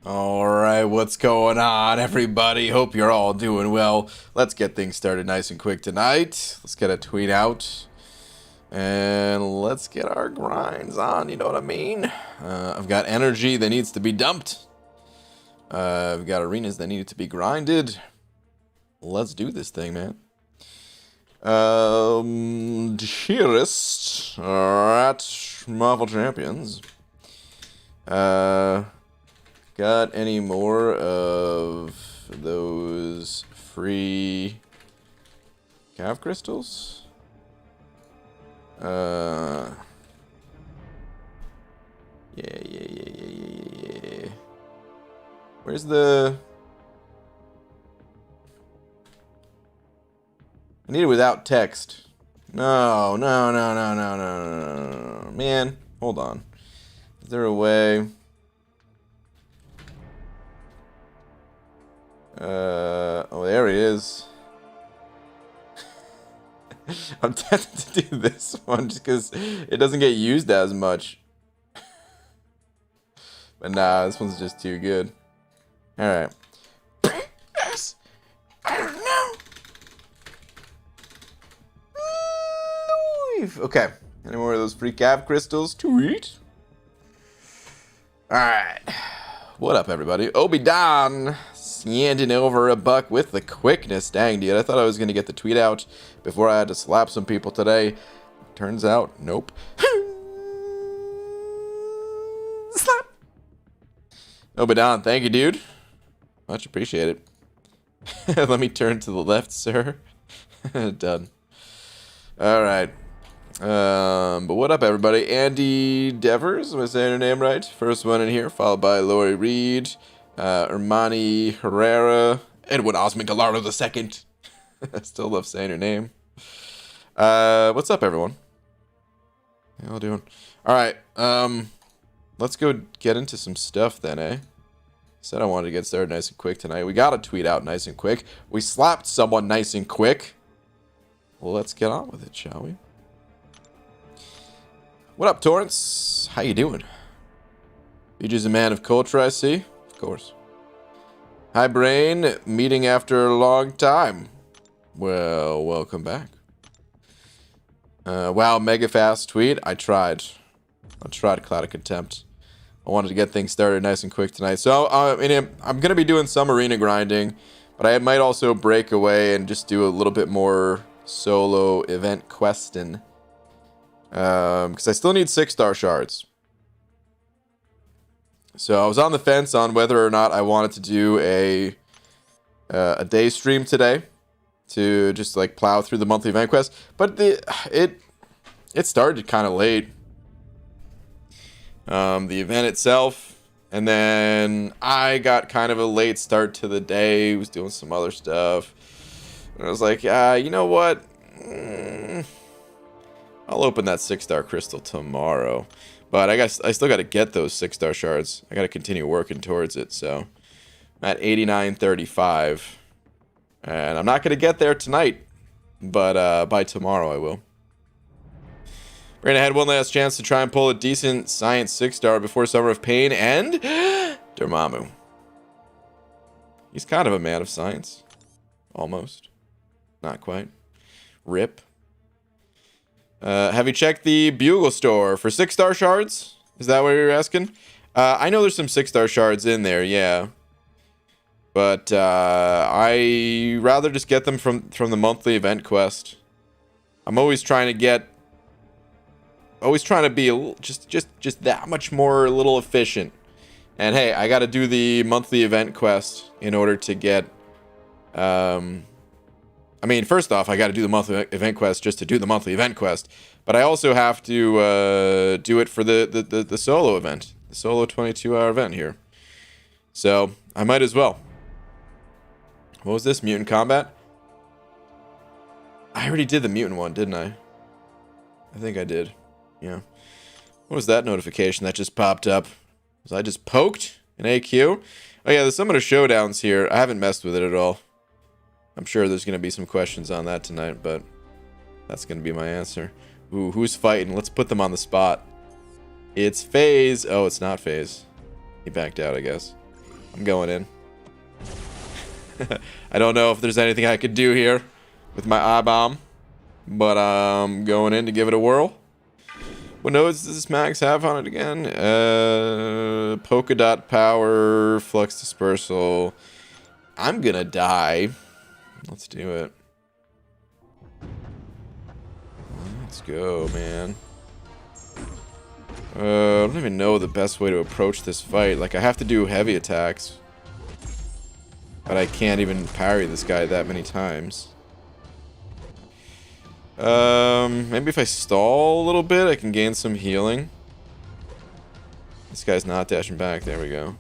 Alright, what's going on, everybody? Hope you're all doing well. Let's get things started nice and quick tonight. Let's get a tweet out. And let's get our grinds on, you know what I mean? I've got energy that needs to be dumped. I've got arenas that need to be grinded. Let's do this thing, man. Cheerist at Marvel Champions. Got any more of those free cav crystals? Yeah. Where's the... I need it without text. No. Man, hold on. Is there a way... oh, there he is. I'm tempted to do this one just because it doesn't get used as much. But nah, this one's just too good. Alright. Yes. I don't know. Okay. Any more of those free cav crystals to eat? Alright. What up, everybody? Obi-Don handing over a buck with the quickness. Dang, dude. I thought I was going to get the tweet out before I had to slap some people today. Turns out, nope. Slap. Obi-Don, thank you, dude. Much appreciated. Let me turn to the left, sir. Done. All right. But what up, everybody? Andy Devers, am I saying her name right? First one in here, followed by Lori Reed, Ermani Herrera, Edwin Osman Gallardo II. I still love saying her name. What's up, everyone? How y'all doing? All right. Let's go get into some stuff then, eh? Said I wanted to get started nice and quick tonight. We got to tweet out nice and quick. We slapped someone nice and quick. Well, let's get on with it, shall we? What up, Torrance? How you doing? BJ's a man of culture, I see. Of course. Hi, Brain. Meeting after a long time. Well, welcome back. Wow, mega fast tweet. I tried Cloud of Contempt. I wanted to get things started nice and quick tonight. So, I'm going to be doing some arena grinding, but I might also break away and just do a little bit more solo event questing. Because I still need 6-star shards. So I was on the fence on whether or not I wanted to do a day stream today to just like plow through the monthly event quest, but it started kind of late. The event itself, and then I got kind of a late start to the day. Was doing some other stuff, and I was like, you know what? I'll open that 6-star crystal tomorrow. But I still got to get those 6-star shards. I got to continue working towards it. So I'm at 89.35. And I'm not going to get there tonight. But by tomorrow I will. We're going to have one last chance to try and pull a decent science 6-star before Summer of Pain and Dormammu. He's kind of a man of science. Almost. Not quite. Rip. Have you checked the Bugle store for 6-star shards? Is that what you're asking? I know there's some 6-star shards in there, yeah. But I rather just get them from the monthly event quest. I'm always trying to be just that much more a little efficient. And hey, I got to do the monthly event quest in order to get I mean, first off, I got to do the monthly event quest just to do the monthly event quest, but I also have to do it for the solo event, the solo 22-hour event here. So I might as well. What was this? Mutant Combat? I already did the mutant one, didn't I? I think I did. Yeah. What was that notification that just popped up? Was I just poked in AQ? Oh yeah, the Summoner Showdown's here. I haven't messed with it at all. I'm sure there's going to be some questions on that tonight, but that's going to be my answer. Ooh, who's fighting? Let's put them on the spot. It's FaZe. Oh, it's not FaZe. He backed out, I guess. I'm going in. I don't know if there's anything I could do here with my eye bomb, but I'm going in to give it a whirl. What nodes does this max have on it again? Polka dot power, flux dispersal. I'm gonna die. Let's do it. Let's go, man. I don't even know the best way to approach this fight. Like, I have to do heavy attacks. But I can't even parry this guy that many times. Maybe if I stall a little bit, I can gain some healing. This guy's not dashing back. There we go.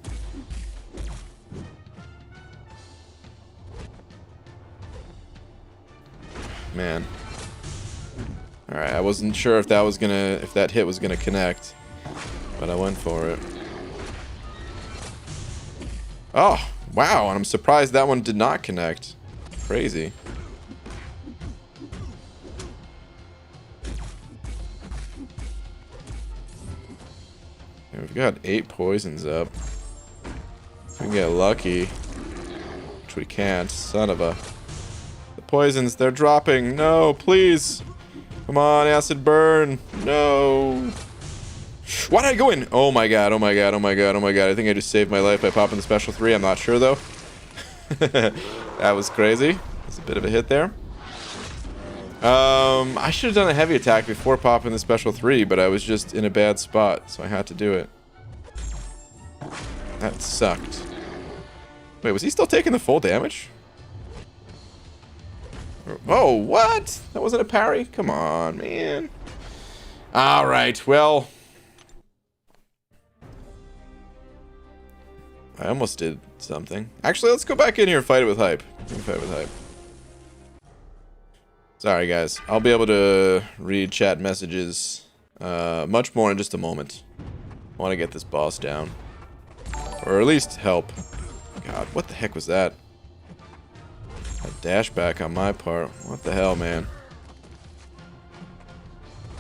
Man. Alright, I wasn't sure if that hit was gonna connect. But I went for it. Oh, wow, and I'm surprised that one did not connect. Crazy. Okay, we've got 8 poisons up. If we can get lucky, which we can't, son of a... The poisons, they're dropping. No, please. Come on, acid burn. No. Why did I go in? Oh my god, oh my god, oh my god, oh my god. I think I just saved my life by popping the special 3. I'm not sure, though. That was crazy. That's a bit of a hit there. I should have done a heavy attack before popping the special 3, but I was just in a bad spot, so I had to do it. That sucked. Wait, was he still taking the full damage? Oh, what? That wasn't a parry? Come on, man. Alright, well... I almost did something. Actually, let's go back in here and fight it with hype. Fight with hype. Sorry, guys. I'll be able to read chat messages much more in just a moment. I want to get this boss down. Or at least help. God, what the heck was that? A dash back on my part. What the hell, man?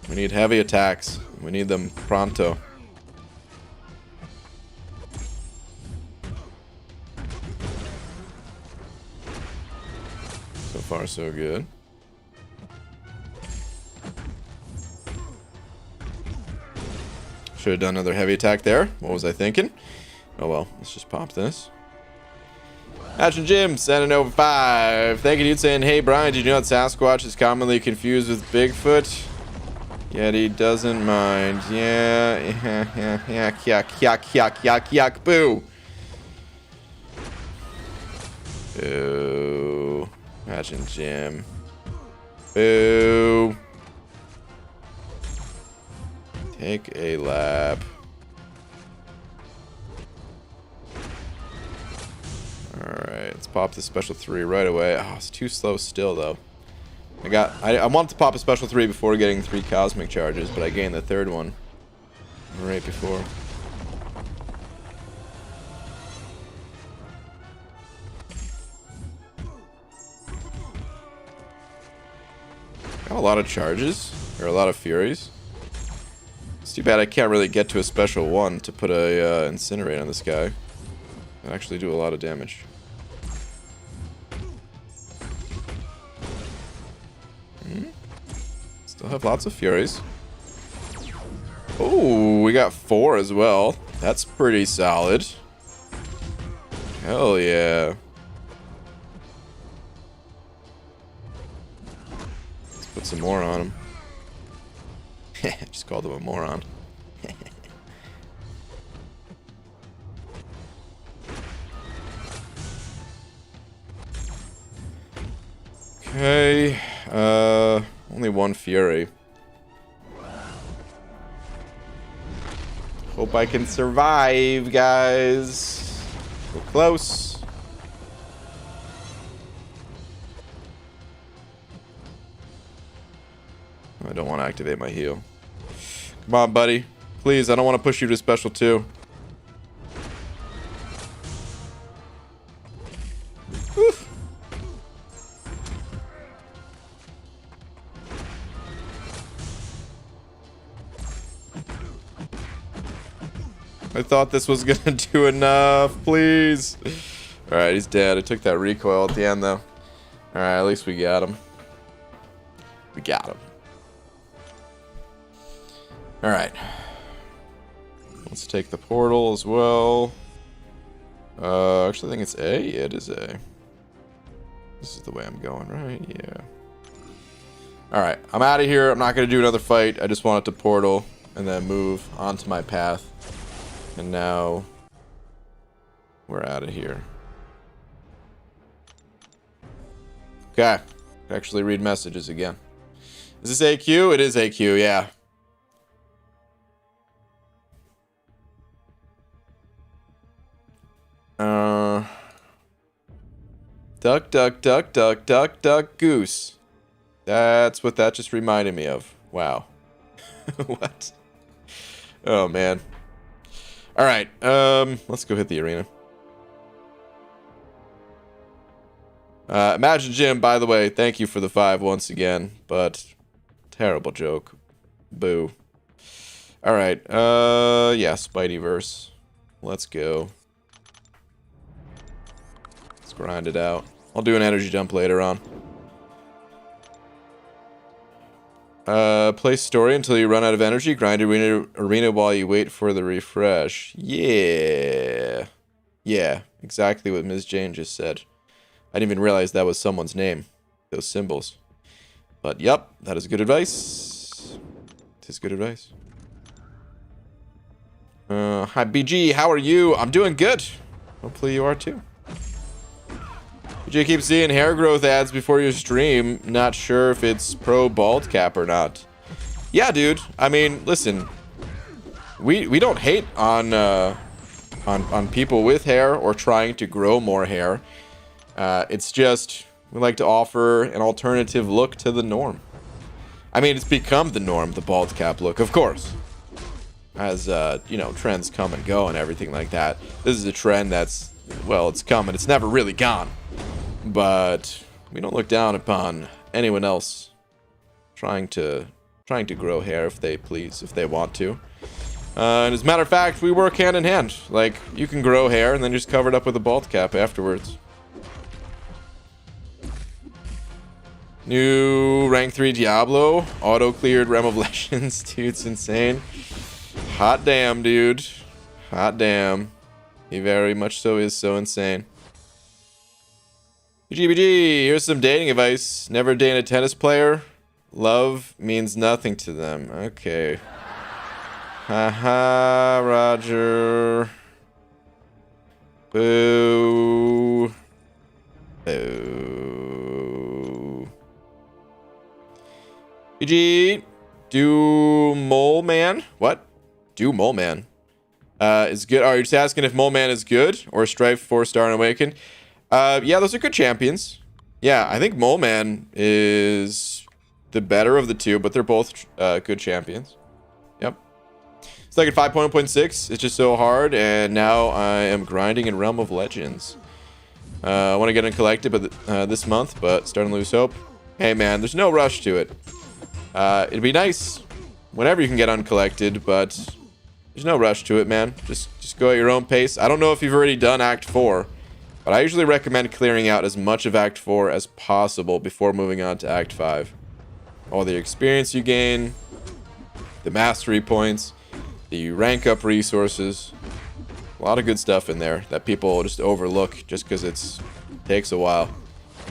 We need heavy attacks. We need them pronto. So far, so good. Should have done another heavy attack there. What was I thinking? Oh well, let's just pop this. Action Jim, sending over 5. Thank you, dude, saying, hey, Brian, did you know that Sasquatch is commonly confused with Bigfoot? Yet he doesn't mind. Yeah, yuck, yuck, boo. Boo. Action Jim. Boo. Take a lap. Alright, let's pop the special 3 right away. Oh, it's too slow still, though. I wanted to pop a special 3 before getting 3 cosmic charges, but I gained the 3rd one right before. Got a lot of charges, or a lot of furies. It's too bad I can't really get to a special 1 to put a incinerate on this guy. It'd actually do a lot of damage. Still have lots of furies. Oh, we got 4 as well. That's pretty solid. Hell yeah. Let's put some more on him. Just called him a moron. Okay. Only 1 fury. Hope I can survive, guys. We're close. I don't want to activate my heal. Come on, buddy. Please, I don't want to push you to special 2. Oof. thought this was gonna do enough. Please. Alright, he's dead. I took that recoil at the end, though. Alright, at least we got him. We got him. Alright. Let's take the portal as well. Actually, I think it's A. Yeah, it is A. This is the way I'm going, right? Yeah. Alright, I'm out of here. I'm not going to do another fight. I just wanted to portal and then move onto my path. And now we're out of here. Okay. Actually read messages again. Is this AQ? It is AQ, yeah. Duck, duck, duck, duck, duck, duck, goose. That's what that just reminded me of. Wow. What? Oh, man. Alright, let's go hit the arena. Imagine Jim, by the way, thank you for the 5 once again, but terrible joke. Boo. Alright, yeah, Spideyverse. Let's go. Let's grind it out. I'll do an energy dump later on. Play story until you run out of energy. Grind arena while you wait for the refresh. Yeah. Yeah, exactly what Ms. Jane just said. I didn't even realize that was someone's name. Those symbols. But, yep, that is good advice. It is good advice. Hi, BG. How are you? I'm doing good. Hopefully you are, too. BG keeps seeing hair growth ads before your stream. Not sure if it's pro bald cap or not. Yeah, dude. I mean, listen. We don't hate on people with hair or trying to grow more hair. It's just we like to offer an alternative look to the norm. I mean, it's become the norm, the bald cap look, of course. As, you know, trends come and go and everything like that. This is a trend that's, well, it's coming. It's never really gone. But we don't look down upon anyone else trying to grow hair if they please, if they want to. And as a matter of fact, we work hand in hand. Like, you can grow hair and then just cover it up with a bald cap afterwards. New rank 3 Diablo. Auto-cleared Realm of Legends. Dude, it's insane. Hot damn, dude. Hot damn. He very much so is so insane. BGBG, here's some dating advice. Never date a tennis player. Love means nothing to them. Okay. Haha, Roger. Boo. Boo. BG, do Mole Man? What? Do Mole Man? Is good. Are you just asking if Mole Man is good or Strife 4-star and Awaken? Yeah, those are good champions. Yeah, I think Mole Man is the better of the two, but they're both good champions. Yep. It's like at 5.1.6. It's just so hard, and now I am grinding in Realm of Legends. I want to get uncollected this month, but starting to lose hope. Hey, man, there's no rush to it. It'd be nice whenever you can get uncollected, but there's no rush to it, man. Just go at your own pace. I don't know if you've already done Act 4, but I usually recommend clearing out as much of Act 4 as possible before moving on to Act 5. All the experience you gain, the mastery points, the rank up resources. A lot of good stuff in there that people just overlook just because it takes a while.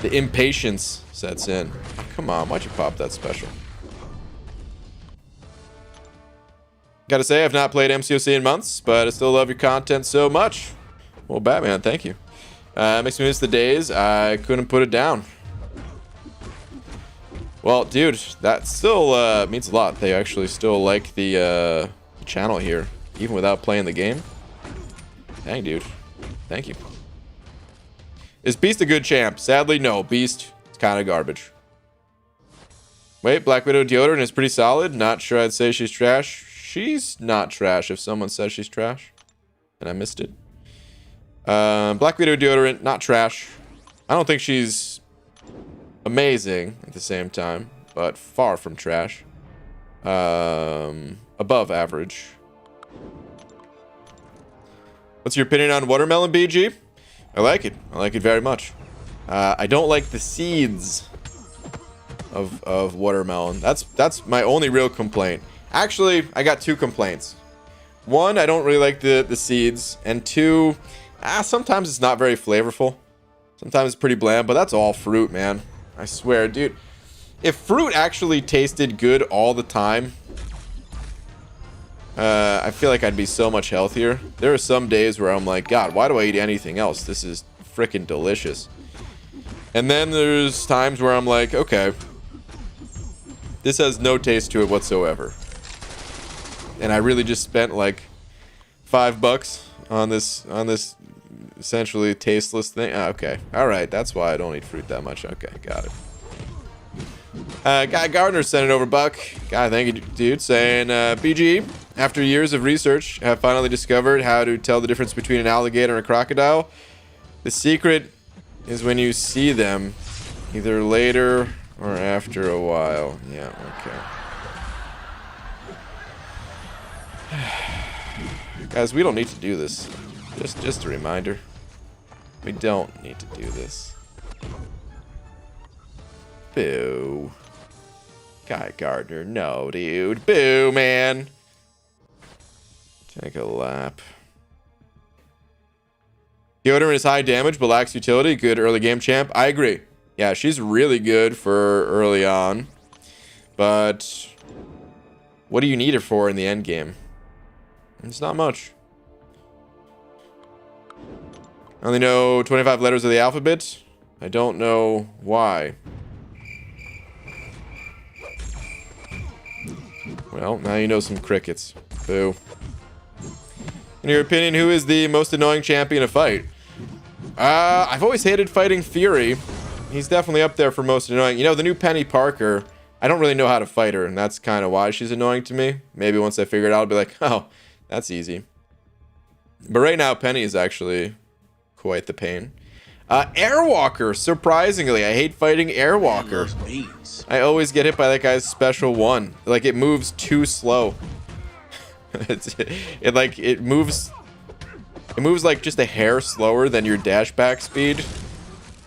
The impatience sets in. Oh, come on, why'd you pop that special? Gotta say, I've not played MCOC in months, but I still love your content so much. Well, Batman, thank you. Makes me miss the days I couldn't put it down. Well, dude, that still means a lot. They actually still like the channel here, even without playing the game. Dang, dude. Thank you. Is Beast a good champ? Sadly, no. Beast is kind of garbage. Wait, Black Widow deodorant is pretty solid. Not sure I'd say she's trash. She's not trash if someone says she's trash. And I missed it. Black Widow deodorant, not trash. I don't think she's amazing at the same time, but far from trash. Above average. What's your opinion on watermelon, BG? I like it. I like it very much. I don't like the seeds of watermelon. That's my only real complaint. Actually, I got 2 complaints. 1, I don't really like the seeds, and 2, sometimes it's not very flavorful. Sometimes it's pretty bland, but that's all fruit, man. I swear, dude. If fruit actually tasted good all the time, I feel like I'd be so much healthier. There are some days where I'm like, God, why do I eat anything else? This is freaking delicious. And then there's times where I'm like, okay, this has no taste to it whatsoever. And I really just spent like $5 on this essentially tasteless thing. Okay, all right, that's why I don't eat fruit that much. Okay, got it. Guy Gardner sent it over, Buck. God, thank you, dude. Saying, BG, after years of research, have finally discovered how to tell the difference between an alligator and a crocodile. The secret is when you see them, either later or after a while. Yeah, okay. Guys, we don't need to do this. Just a reminder. We don't need to do this. Boo. Guy Gardner, no, dude. Boo, man. Take a lap. Deodorant is high damage, but lacks utility. Good early game champ. I agree. Yeah, she's really good for early on. But what do you need her for in the end game? It's not much. I only know 25 letters of the alphabet. I don't know why. Well, now you know some crickets. Boo. In your opinion, who is the most annoying champion to fight? I've always hated fighting Fury. He's definitely up there for most annoying. You know, the new Penny Parker, I don't really know how to fight her, and that's kind of why she's annoying to me. Maybe once I figure it out, I'll be like, oh, that's easy. But right now, Penny is actually quite the pain. Airwalker, surprisingly. I hate fighting Airwalker. I always get hit by that guy's special one. Like, it moves too slow. it moves like just a hair slower than your dash back speed.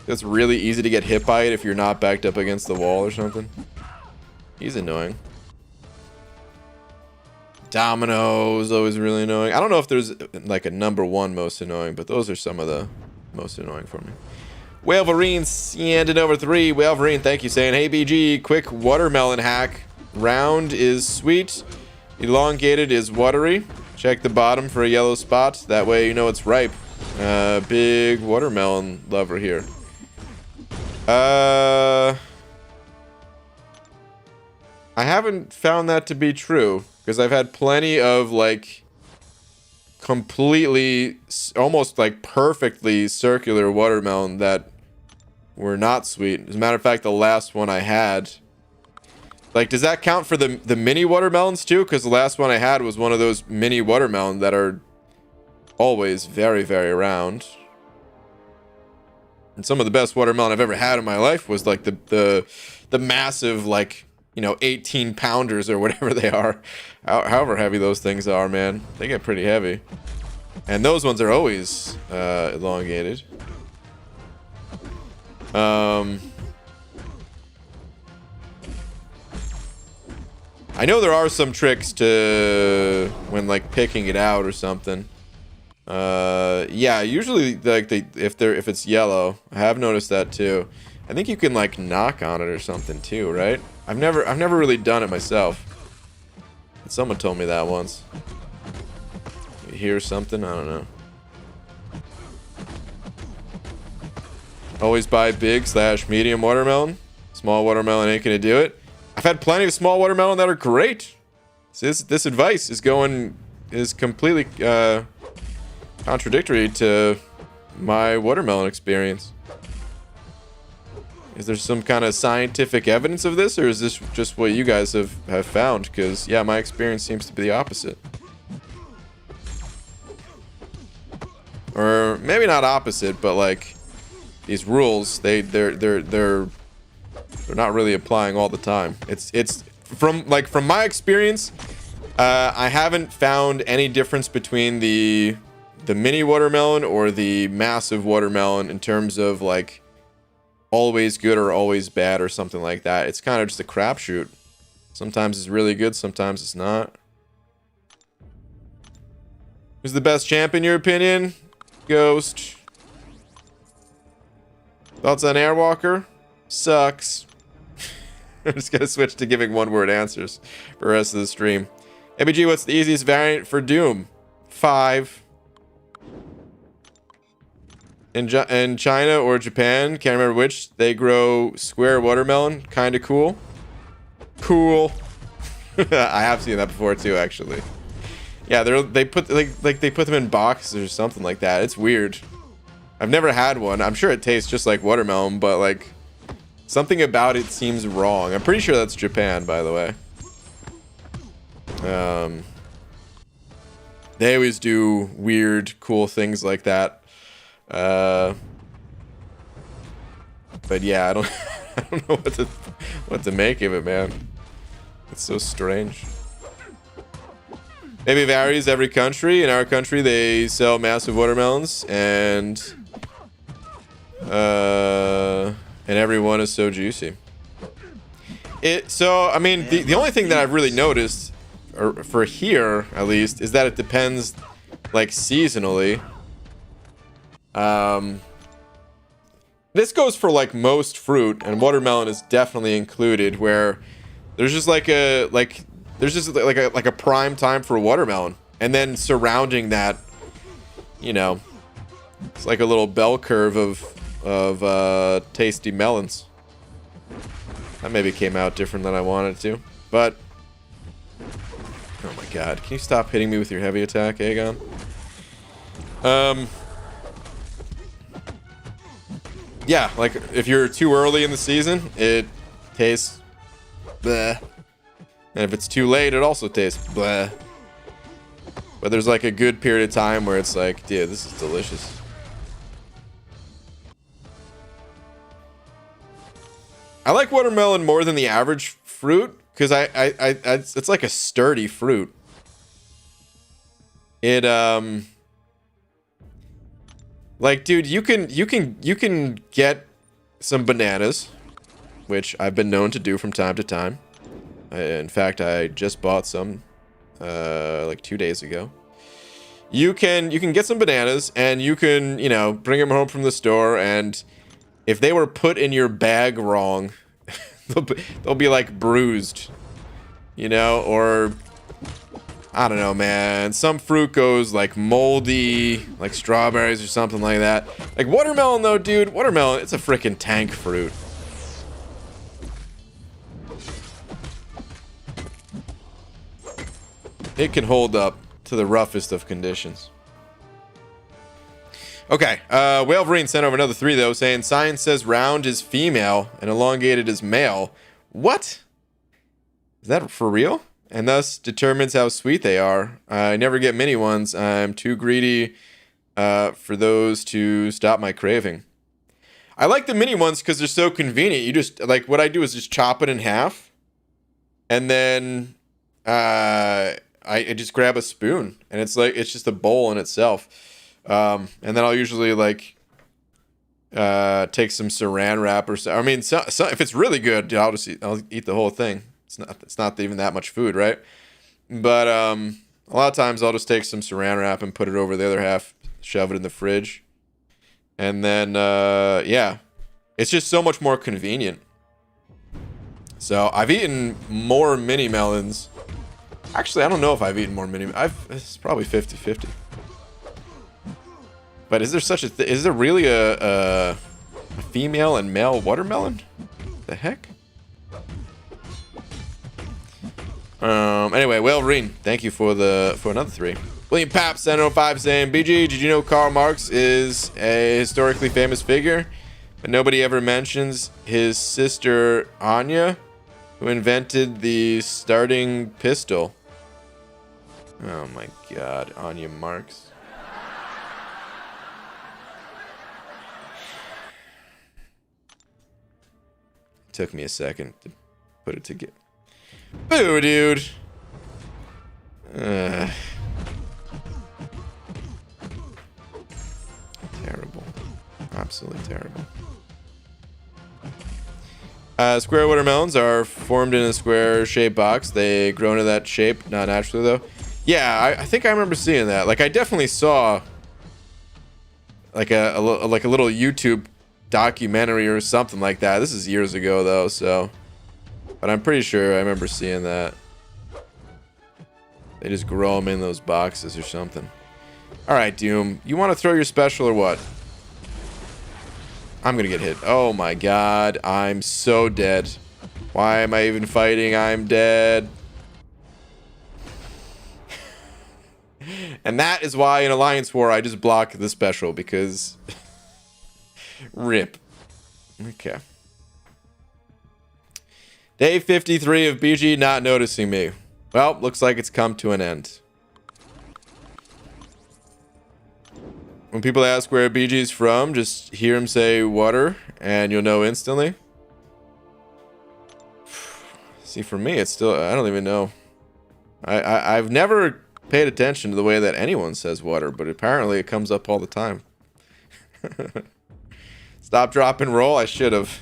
It's really easy to get hit by it if you're not backed up against the wall or something. He's annoying. Domino's always really annoying. I don't know if there's like a #1 most annoying, but those are some of the most annoying for me. Whalverine sending over 3. Whalverine, thank you, saying, hey BG, quick watermelon hack. Round is sweet, elongated is watery. Check the bottom for a yellow spot. That way you know it's ripe. Big watermelon lover here. I haven't found that to be true, because I've had plenty of like completely, almost like perfectly circular watermelon that were not sweet. As a matter of fact, the last one I had, like, does that count for the mini watermelons too? Because the last one I had was one of those mini watermelon that are always very, very round. And some of the best watermelon I've ever had in my life was like the massive, like, you know, 18 pounders or whatever they are. However heavy those things are, man. They get pretty heavy. And those ones are always elongated. I know there are some tricks to when like picking it out or something. Yeah, usually like if it's yellow, I have noticed that too. I think you can like knock on it or something too, right? I've never really done it myself. But someone told me that once. You hear something? I don't know. Always buy big/medium watermelon. Small watermelon ain't gonna do it. I've had plenty of small watermelon that are great. So this advice is completely contradictory to my watermelon experience. Is there some kind of scientific evidence of this, or is this just what you guys have found? Because, yeah, my experience seems to be the opposite. Or maybe not opposite, but like these rules, they're not really applying all the time. It's from my experience, I haven't found any difference between the the mini watermelon or the massive watermelon in terms of like always good or always bad or something like that. It's kind of just a crapshoot. Sometimes it's really good, sometimes it's not. Who's the best champ in your opinion? Ghost. Thoughts on Airwalker? Sucks. I'm just gonna switch to giving one-word answers for the rest of the stream. ABG, what's the easiest variant for Doom? 5. In China or Japan, can't remember which, they grow square watermelon. Kind of cool. Cool. I have seen that before too, actually. Yeah, they put they put them in boxes or something like that. It's weird. I've never had one. I'm sure it tastes just like watermelon, but like something about it seems wrong. I'm pretty sure that's Japan, by the way. They always do weird, cool things like that. But yeah, I don't know what to make of it, man. It's so strange. Maybe it varies every country. In our country, they sell massive watermelons, and every one is so juicy. So I mean, the only thing that I've really noticed, or for here at least, is that it depends, like, seasonally. This goes for like most fruit, and watermelon is definitely included, where there's just like a prime time for watermelon, and then surrounding that, you know, it's like a little bell curve of tasty melons. That maybe came out different than I wanted to, but oh my god, can you stop hitting me with your heavy attack, Aegon? Yeah, like if you're too early in the season, it tastes bleh. And if it's too late, it also tastes bleh. But there's like a good period of time where it's like, dude, this is delicious. I like watermelon more than the average fruit because it's like a sturdy fruit. It like, dude, you can get some bananas, which I've been known to do from time to time. In fact, I just bought some like 2 days ago. You can get some bananas, and you can, you know, bring them home from the store, and if they were put in your bag wrong, they'll be like bruised, you know, or I don't know, man. Some fruit goes like moldy, like strawberries or something like that. Like watermelon though, dude, watermelon, it's a freaking tank fruit. It can hold up to the roughest of conditions. Okay, Whaleverine sent over another 3 though, saying science says round is female and elongated is male. What? Is that for real? And thus determines how sweet they are. I never get mini ones. I'm too greedy for those to stop my craving. I like the mini ones because they're so convenient. You just, like, what I do is just chop it in half, and then I just grab a spoon, and it's like, it's just a bowl in itself. And then I'll usually like take some saran wrap or so. I mean, so if it's really good, I'll eat the whole thing. It's not even that much food, right? But a lot of times I'll just take some saran wrap and put it over the other half, shove it in the fridge, and then yeah, it's just so much more convenient. So I've eaten more mini melons. Actually, I don't know if I've eaten more mini. It's probably 50-50. But is there such a is there really a female and male watermelon? The heck? Anyway, Whaleverine, thank you for another 3. William Papp 705 saying, BG, did you know Karl Marx is a historically famous figure, but nobody ever mentions his sister Anya, who invented the starting pistol? Oh my god, Anya Marx. Took me a second to put it together. Boo, dude. Absolutely terrible. Square watermelons are formed in a square-shaped box. They grow into that shape, not naturally though. Yeah, I think I remember seeing that. Like, I definitely saw like a little YouTube documentary or something like that. This is years ago though, so. But I'm pretty sure I remember seeing that. They just grow them in those boxes or something. All right, Doom, you want to throw your special or what? I'm gonna get hit. Oh my god, I'm so dead. Why am I even fighting? I'm dead. And that is why in Alliance War I just block the special, because rip. Okay. Day 53 of BG not noticing me. Well, looks like it's come to an end. When people ask where BG's from, just hear him say water and you'll know instantly. See, for me, it's still, I don't even know. I've never paid attention to the way that anyone says water, but apparently it comes up all the time. Stop, drop, and roll. I should have.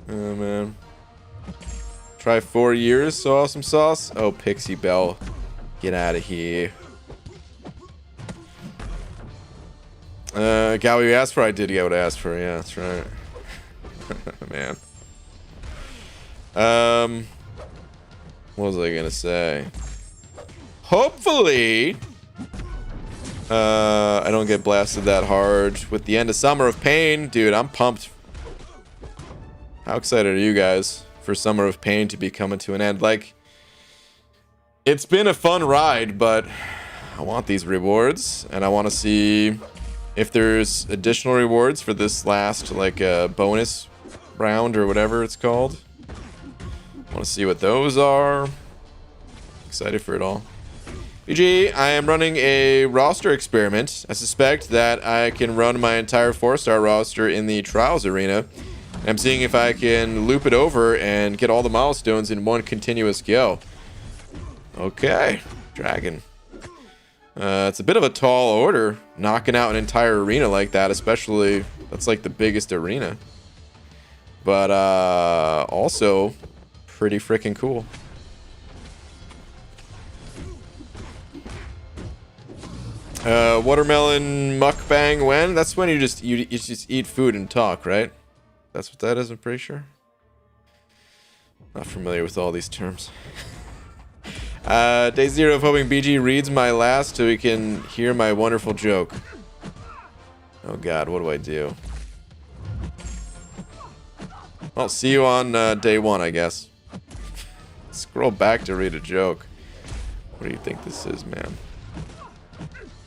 Oh, man. Try 4 years, so awesome sauce. Oh, Pixie Belle. Get out of here. Got what you asked for? I did get what I asked for. Yeah, that's right. Man. What was I gonna say? Hopefully, I don't get blasted that hard with the end of Summer of Pain. Dude, I'm pumped. How excited are you guys for Summer of Pain to be coming to an end? Like, it's been a fun ride, but I want these rewards, and I want to see if there's additional rewards for this last, like, bonus round or whatever it's called. I want to see what those are. Excited for it all. BG, I am running a roster experiment. I suspect that I can run my entire 4-star roster in the Trials Arena. I'm seeing if I can loop it over and get all the milestones in one continuous go. Okay, Dragon. It's a bit of a tall order, knocking out an entire arena like that, especially, that's like the biggest arena. But, also, pretty freaking cool. Watermelon mukbang when? That's when you just eat food and talk, right? That's what that is, I'm pretty sure. Not familiar with all these terms. Day 0 of hoping BG reads my last so he can hear my wonderful joke. Oh god, what do I do? I'll see you on day 1, I guess. Scroll back to read a joke. What do you think this is, man?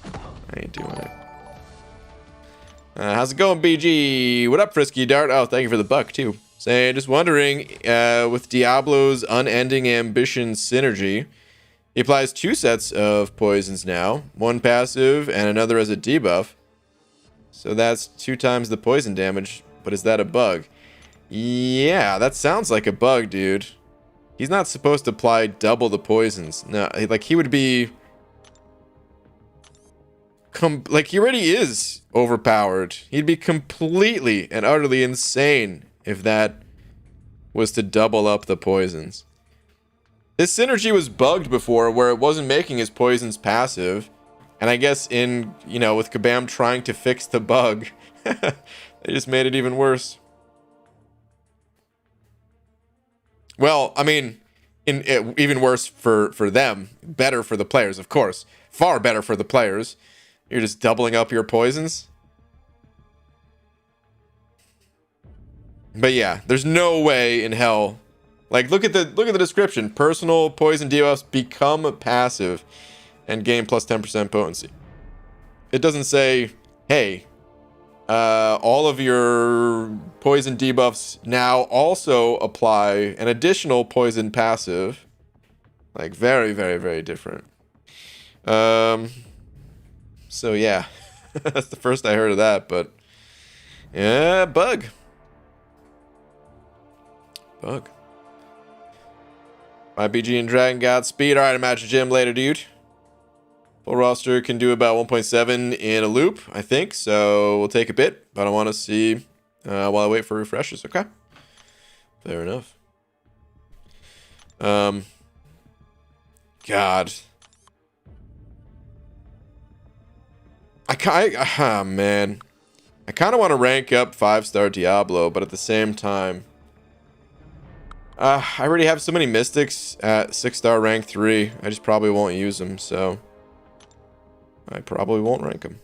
I ain't doing it. How's it going, BG? What up, Frisky Dart? Oh, thank you for the buck, too. Saying, just wondering, with Diablo's unending ambition synergy, he applies 2 sets of poisons now, 1 passive and another as a debuff. So that's 2 times the poison damage, but is that a bug? Yeah, that sounds like a bug, dude. He's not supposed to apply double the poisons. No, like he would be... like he already is overpowered. He'd be completely and utterly insane if that was to double up the poisons. This synergy was bugged before where it wasn't making his poisons passive. And I guess in, you know, with Kabam trying to fix the bug, they just made it even worse. Well, I mean, even worse for them. Better for the players, of course. Far better for the players. You're just doubling up your poisons. But yeah, there's no way in hell. Like, look at the description. Personal poison debuffs become passive and gain plus 10% potency. It doesn't say, hey, all of your poison debuffs now also apply an additional poison passive. Like, very, very, very different. So yeah, that's the first I heard of that, but yeah, bug. Bye, BG and Dragon Godspeed. All right, I'm at your gym later, dude. Full roster can do about 1.7 in a loop, I think. So we'll take a bit, but I want to see while I wait for refreshes. Okay. Fair enough. God. Man. I kind of want to rank up 5-star Diablo, but at the same time, I already have so many mystics at 6-star rank 3. I just probably won't use them, so I probably won't rank them.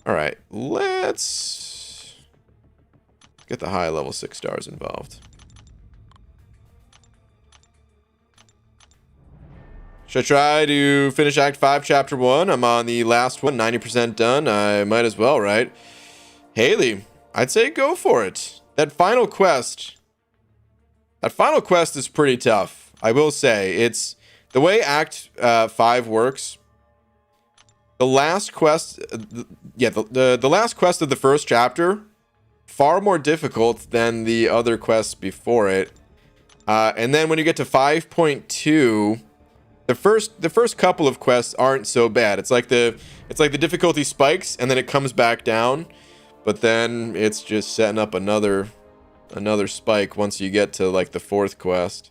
All right, let's get the high level 6 stars involved. Should I try to finish Act 5, Chapter 1? I'm on the last one, 90% done. I might as well, right? Haley, I'd say go for it. That final quest is pretty tough. I will say, it's the way Act 5 works. The last quest, the last quest of the first chapter, far more difficult than the other quests before it. And then when you get to 5.2, the first couple of quests aren't so bad. It's like the difficulty spikes and then it comes back down, but then it's just setting up another spike once you get to like the 4th quest.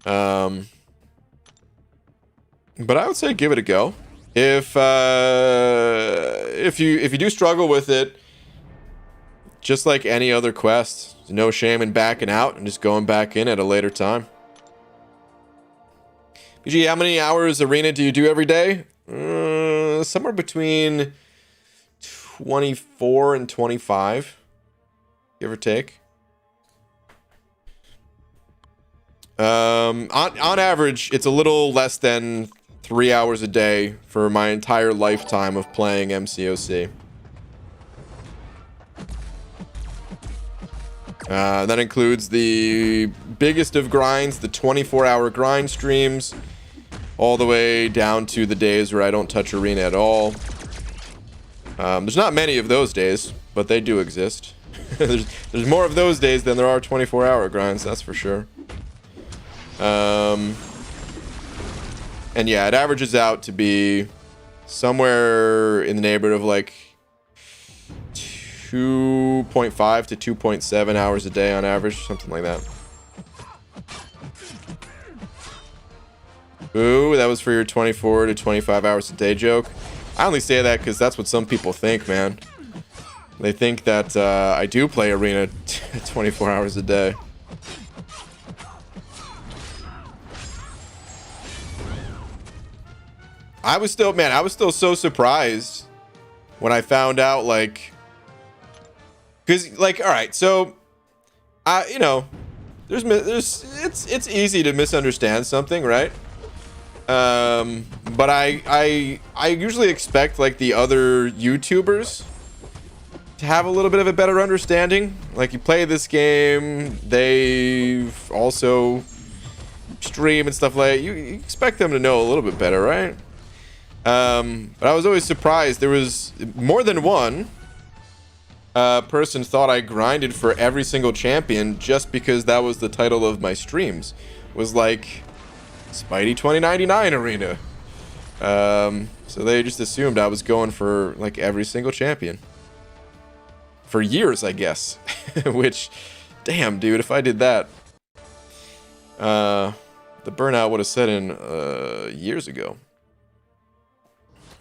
But I would say give it a go. If you do struggle with it, just like any other quest, there's no shame in backing out and just going back in at a later time. BG, how many hours arena do you do every day? Somewhere between 24 and 25, give or take. On average, it's a little less than 3 hours a day for my entire lifetime of playing MCOC. That includes the biggest of grinds, the 24-hour grind streams, all the way down to the days where I don't touch arena at all. There's not many of those days, but they do exist. there's more of those days than there are 24-hour grinds, that's for sure. And yeah, it averages out to be somewhere in the neighborhood of like 2.5 to 2.7 hours a day on average, something like that. Ooh, that was for your 24 to 25 hours a day joke. I only say that because that's what some people think, man. They think that I do play arena 24 hours a day. I was still so surprised when I found out, like, because, like, all right, so, you know, it's easy to misunderstand something, right? But I usually expect, like, the other YouTubers to have a little bit of a better understanding. Like, you play this game, they also stream and stuff like that. You expect them to know a little bit better, right? But I was always surprised. There was more than one person thought I grinded for every single champion just because that was the title of my streams. It was like Spidey 2099 arena. So they just assumed I was going for like every single champion for years, I guess. Which, damn, dude, if I did that, the burnout would have set in years ago.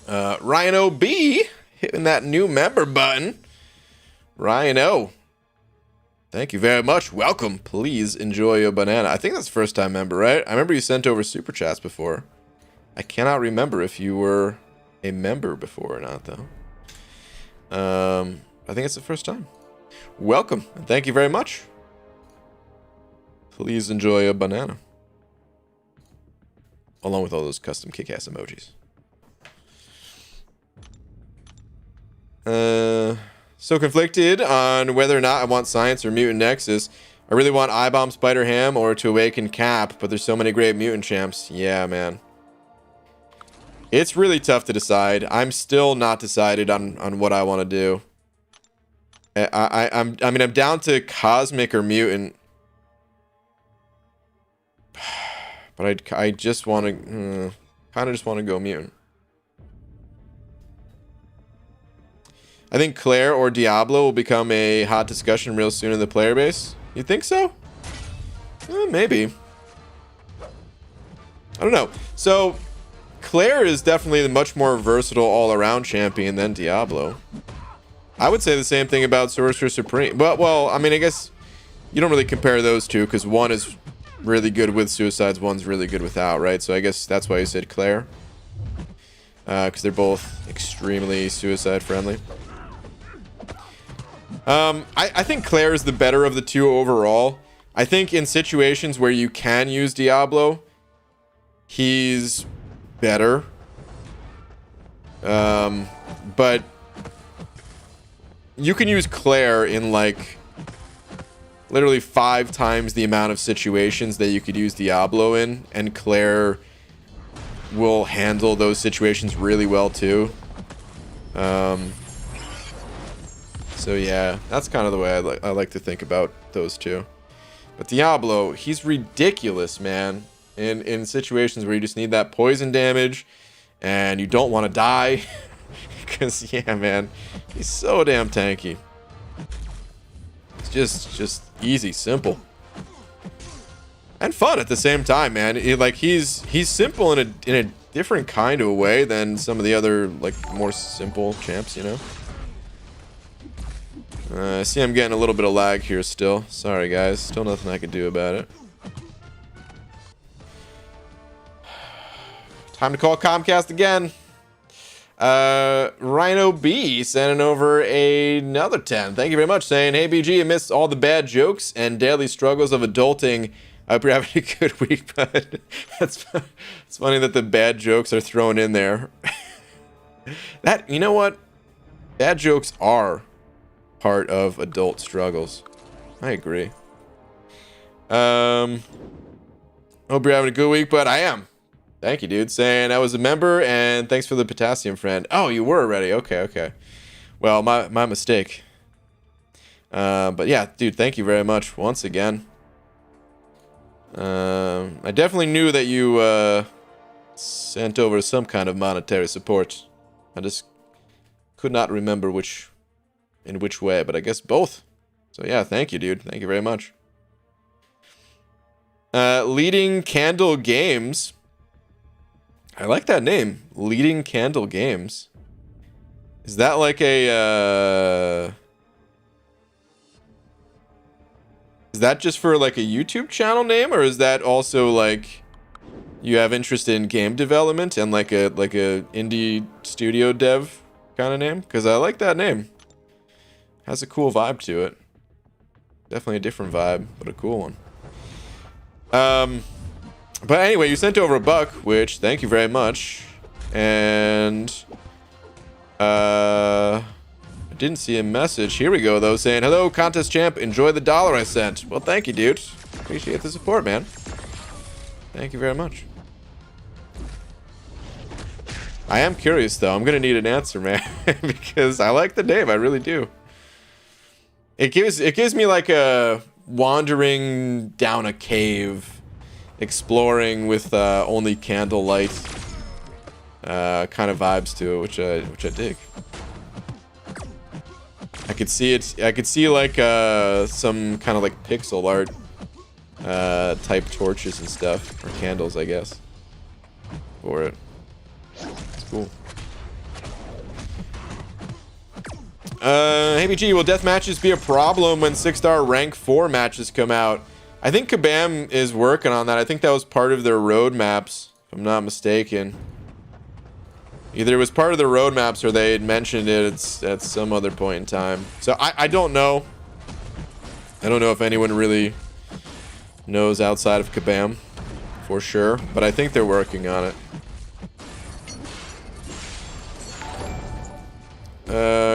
Ryan OB hitting that new member button. Ryan O, thank you very much. Welcome. Please enjoy your banana. I think that's first time member, right? I remember you sent over super chats before. I cannot remember if you were a member before or not, though. I think it's the first time. Welcome, and thank you very much. Please enjoy a banana. Along with all those custom kick-ass emojis. So conflicted on whether or not I want Science or Mutant Nexus. I really want I-Bomb Spider Ham or to Awaken Cap, but there's so many great mutant champs. Yeah, man. It's really tough to decide. I'm still not decided on what I want to do. I mean, I'm down to Cosmic or Mutant. But I just want to... Kind of just want to go mutant. I think Claire or Diablo will become a hot discussion real soon in the player base. You think so? Maybe. I don't know. So, Claire is definitely the much more versatile all-around champion than Diablo. I would say the same thing about Sorcerer Supreme. But, well, I mean, I guess you don't really compare those two because one is really good with suicides, one's really good without, right? So I guess that's why you said Claire. Because they're both extremely suicide friendly. I think Claire is the better of the two overall. I think in situations where you can use Diablo, he's better. But you can use Claire in like literally 5 times the amount of situations that you could use Diablo in, and Claire will handle those situations really well too. So yeah, that's kind of the way I like to think about those two. But Diablo, he's ridiculous, man. In situations where you just need that poison damage and you don't want to die. Because, yeah, man, he's so damn tanky. It's just easy, simple. And fun at the same time, man. He's simple in a different kind of a way than some of the other, like, more simple champs, you know? I see I'm getting a little bit of lag here still. Sorry, guys. Still nothing I can do about it. Time to call Comcast again. Rhino B sending over another 10. Thank you very much, saying, hey, BG, amidst all the bad jokes and daily struggles of adulting, I hope you're having a good week, but it's funny that the bad jokes are thrown in there. You know what? Bad jokes are part of adult struggles. I agree. Hope you're having a good week, but I am. Thank you, dude. Saying I was a member, and thanks for the potassium friend. Oh, you were already. Okay. Well, my mistake. But yeah, dude, thank you very much once again. I definitely knew that you sent over some kind of monetary support. I just could not remember in which way, but I guess both. So yeah, thank you, dude. Thank you very much. Leading Candle Games. I like that name. Leading Candle Games. Is that like a is that just for like a YouTube channel name, or is that also like you have interest in game development and like a indie studio dev kind of name? Because I like that name. Has a cool vibe to it. Definitely a different vibe, but a cool one. But anyway, you sent over $1, which thank you very much. And I didn't see a message. Here we go, though, saying, hello, contest champ. Enjoy the $1 I sent. Well, thank you, dude. Appreciate the support, man. Thank you very much. I am curious, though. I'm going to need an answer, man. Because I like the name. I really do. It gives me like a wandering down a cave, exploring with only candlelight kind of vibes to it, which I dig. I could see it. I could see like some kind of like pixel art type torches and stuff, or candles, I guess, for it. It's cool. Hey BG, will death matches be a problem when 6-star rank 4 matches come out? I think Kabam is working on that. I think that was part of their roadmaps, if I'm not mistaken. Either it was part of the roadmaps or they had mentioned it at some other point in time. So I don't know. I don't know if anyone really knows outside of Kabam for sure, but I think they're working on it.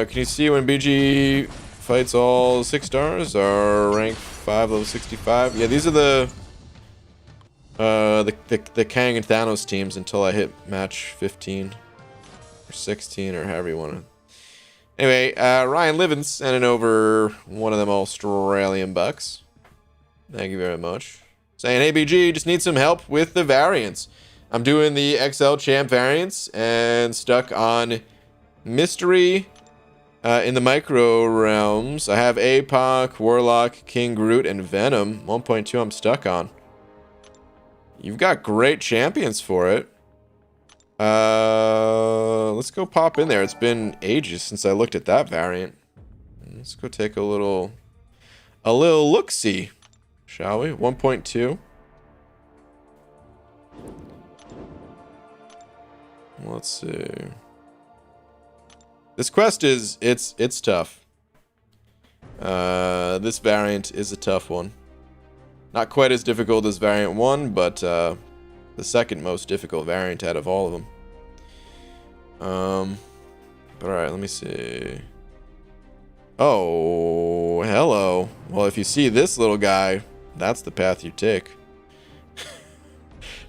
Can you see when BG fights all 6 stars or rank 5 level 65? Yeah, these are the Kang and Thanos teams until I hit match 15 or 16 or however you want to. Anyway, Ryan Livens sending over one of them Australian bucks. Thank you very much. Saying, hey BG, just need some help with the variants. I'm doing the XL champ variants and stuck on mystery in the micro realms. I have APOC, Warlock, King Groot, and Venom. 1.2 I'm stuck on. You've got great champions for it. Let's go pop in there. It's been ages since I looked at that variant. Let's go take a little look-see, shall we? 1.2. Let's see. This quest is it's tough. This variant is a tough one. Not quite as difficult as variant 1, but the second most difficult variant out of all of them. But alright, let me see. Oh, hello. Well, if you see this little guy, that's the path you take.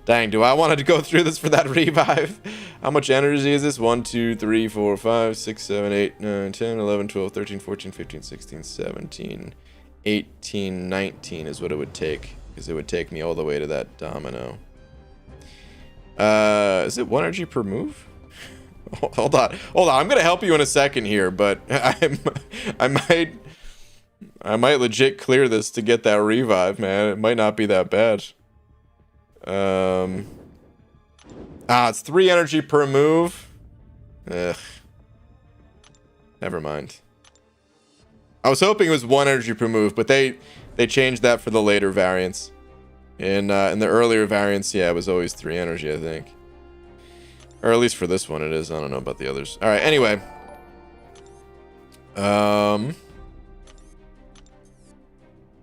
Dang, do I want to go through this for that revive? How much energy is this? 1, 2, 3, 4, 5, 6, 7, 8, 9, 10, 11, 12, 13, 14, 15, 16, 17, 18, 19 is what it would take. Because it would take me all the way to that domino. Is it 1 energy per move? Hold on. I'm gonna help you in a second here, but I might legit clear this to get that revive, man. It might not be that bad. It's 3 energy per move. Ugh. Never mind. I was hoping it was 1 energy per move, but they changed that for the later variants. In the earlier variants, yeah, it was always 3 energy, I think. Or at least for this one it is. I don't know about the others. Alright, anyway.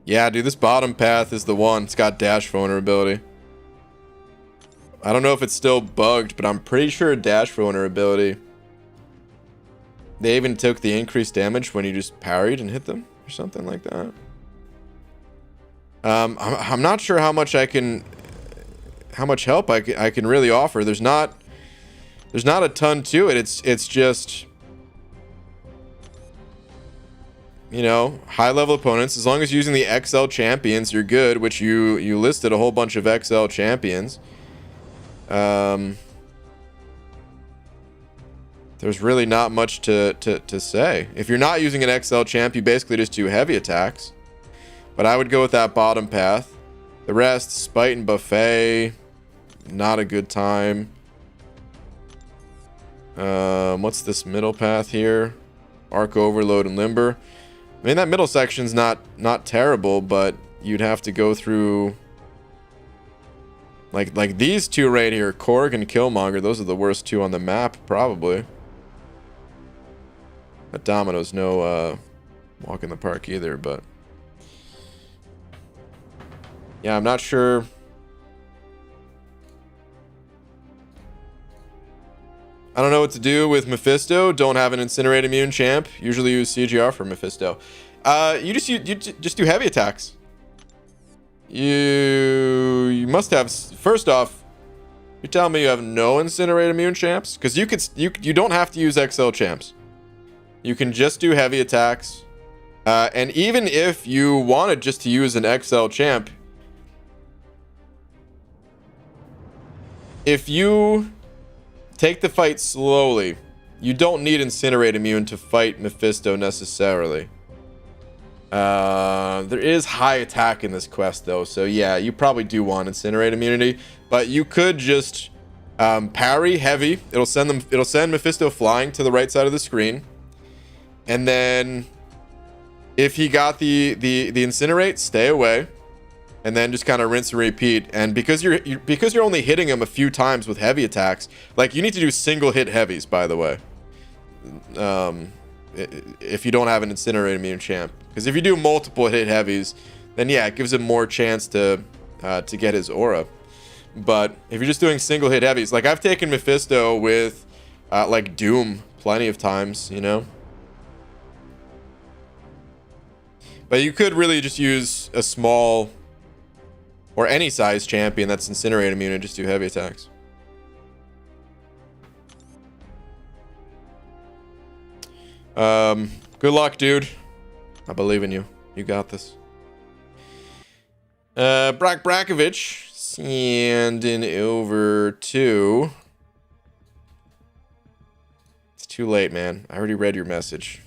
Yeah, dude, this bottom path is the one. It's got dash vulnerability. I don't know if it's still bugged, but I'm pretty sure dash vulnerability. They even took the increased damage when you just parried and hit them or something like that. I'm not sure how much help I can really offer. There's not a ton to it. It's just, you know, high level opponents. As long as using the XL champions, you're good. Which you listed a whole bunch of XL champions. There's really not much to say. If you're not using an XL champ, you basically just do heavy attacks. But I would go with that bottom path. The rest, Spite and Buffet, not a good time. What's this middle path here? Arc Overload and Limber. I mean, that middle section's not terrible, but you'd have to go through like these two right here, Korg and Killmonger. Those are the worst two on the map, probably. But Domino's no walk in the park either, but yeah, I'm not sure. I don't know what to do with Mephisto. Don't have an Incinerate immune champ. Usually use CGR for Mephisto. You just do heavy attacks. You must have. First off, you tell me you have no Incinerate immune champs, because you don't have to use XL champs. You can just do heavy attacks, and even if you wanted just to use an XL champ, if you take the fight slowly, you don't need Incinerate immune to fight Mephisto necessarily. There is high attack in this quest though, so yeah, you probably do want Incinerate immunity, but you could just parry heavy. It'll send Mephisto flying to the right side of the screen, and then if he got the Incinerate, stay away. And then just kind of rinse and repeat. And because you're only hitting him a few times with heavy attacks, like you need to do single hit heavies, by the way. If you don't have an Incinerate immune champ, because if you do multiple hit heavies, then yeah, it gives him more chance to get his aura. But if you're just doing single hit heavies, like I've taken Mephisto with like Doom plenty of times, you know. But you could really just use a small or any size champion that's Incinerate immune and just do heavy attacks. Good luck, dude. I believe in you. You got this. Brakovic Sending over to... It's too late, man. I already read your message.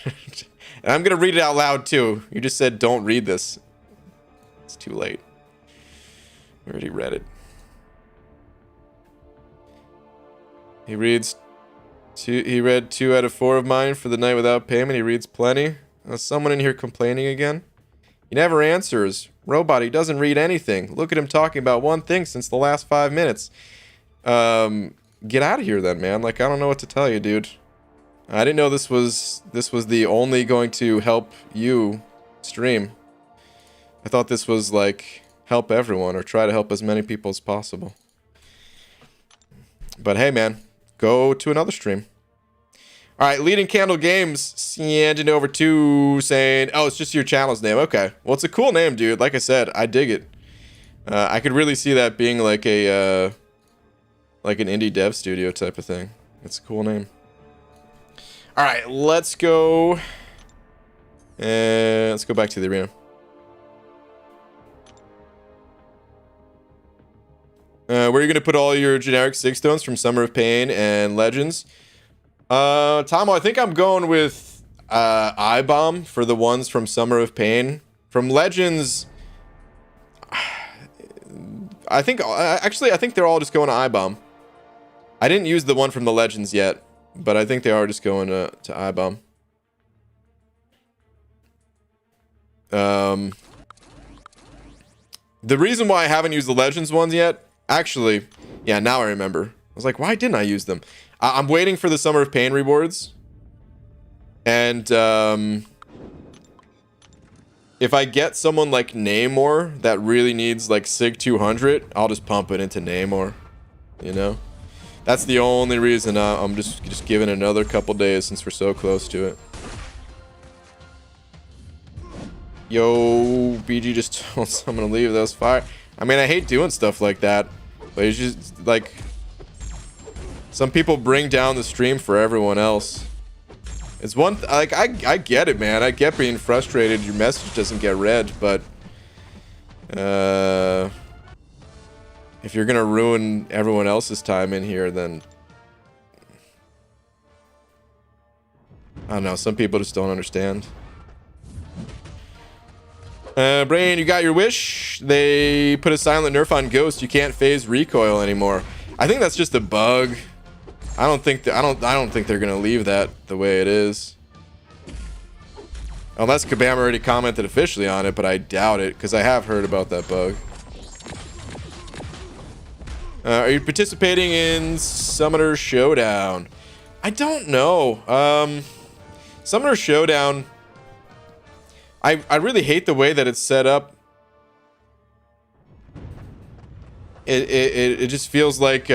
And I'm going to read it out loud, too. You just said don't read this. It's too late. I already read it. He read 2 out of 4 of mine for the night without payment. He reads plenty. Someone in here complaining again? He never answers. Robot, he doesn't read anything. Look at him talking about one thing since the last 5 minutes. Get out of here then, man. Like, I don't know what to tell you, dude. I didn't know this was the only going to help you stream. I thought this was like help everyone or try to help as many people as possible. But hey, man, go to another stream. All right, Leading Candle Games sending over to saying, oh, it's just your channel's name. Okay, well, it's a cool name, dude. Like I said, I dig it. I could really see that being like a like an indie dev studio type of thing. It's a cool name. All right, let's go. Let's go back to the arena. Where are you gonna put all your generic 6 stones from Summer of Pain and Legends? Tomo, I think I'm going with I-Bomb for the ones from Summer of Pain. From Legends, I think actually I think they're all just going to I-Bomb. I didn't use the one from the Legends yet, but I think they are just going to I-Bomb. The reason why I haven't used the Legends ones yet, actually, yeah, now I remember. I was like, why didn't I use them? I'm waiting for the Summer of Pain rewards. And, if I get someone like Namor that really needs, like, Sig 200, I'll just pump it into Namor. You know? That's the only reason I'm just giving it another couple days since we're so close to it. Yo, BG just told someone to leave those fire. I mean, I hate doing stuff like that. But it's just, like... Some people bring down the stream for everyone else. It's one... like, I get it, man. I get being frustrated your message doesn't get read, but... if you're gonna ruin everyone else's time in here, then... I don't know. Some people just don't understand. Brain, you got your wish. They put a silent nerf on Ghost. You can't phase recoil anymore. I think that's just a bug. I don't think they're gonna leave that the way it is. Unless Kabam already commented officially on it, but I doubt it because I have heard about that bug. Are you participating in Summoner Showdown? I don't know. Summoner Showdown. I really hate the way that it's set up. It just feels like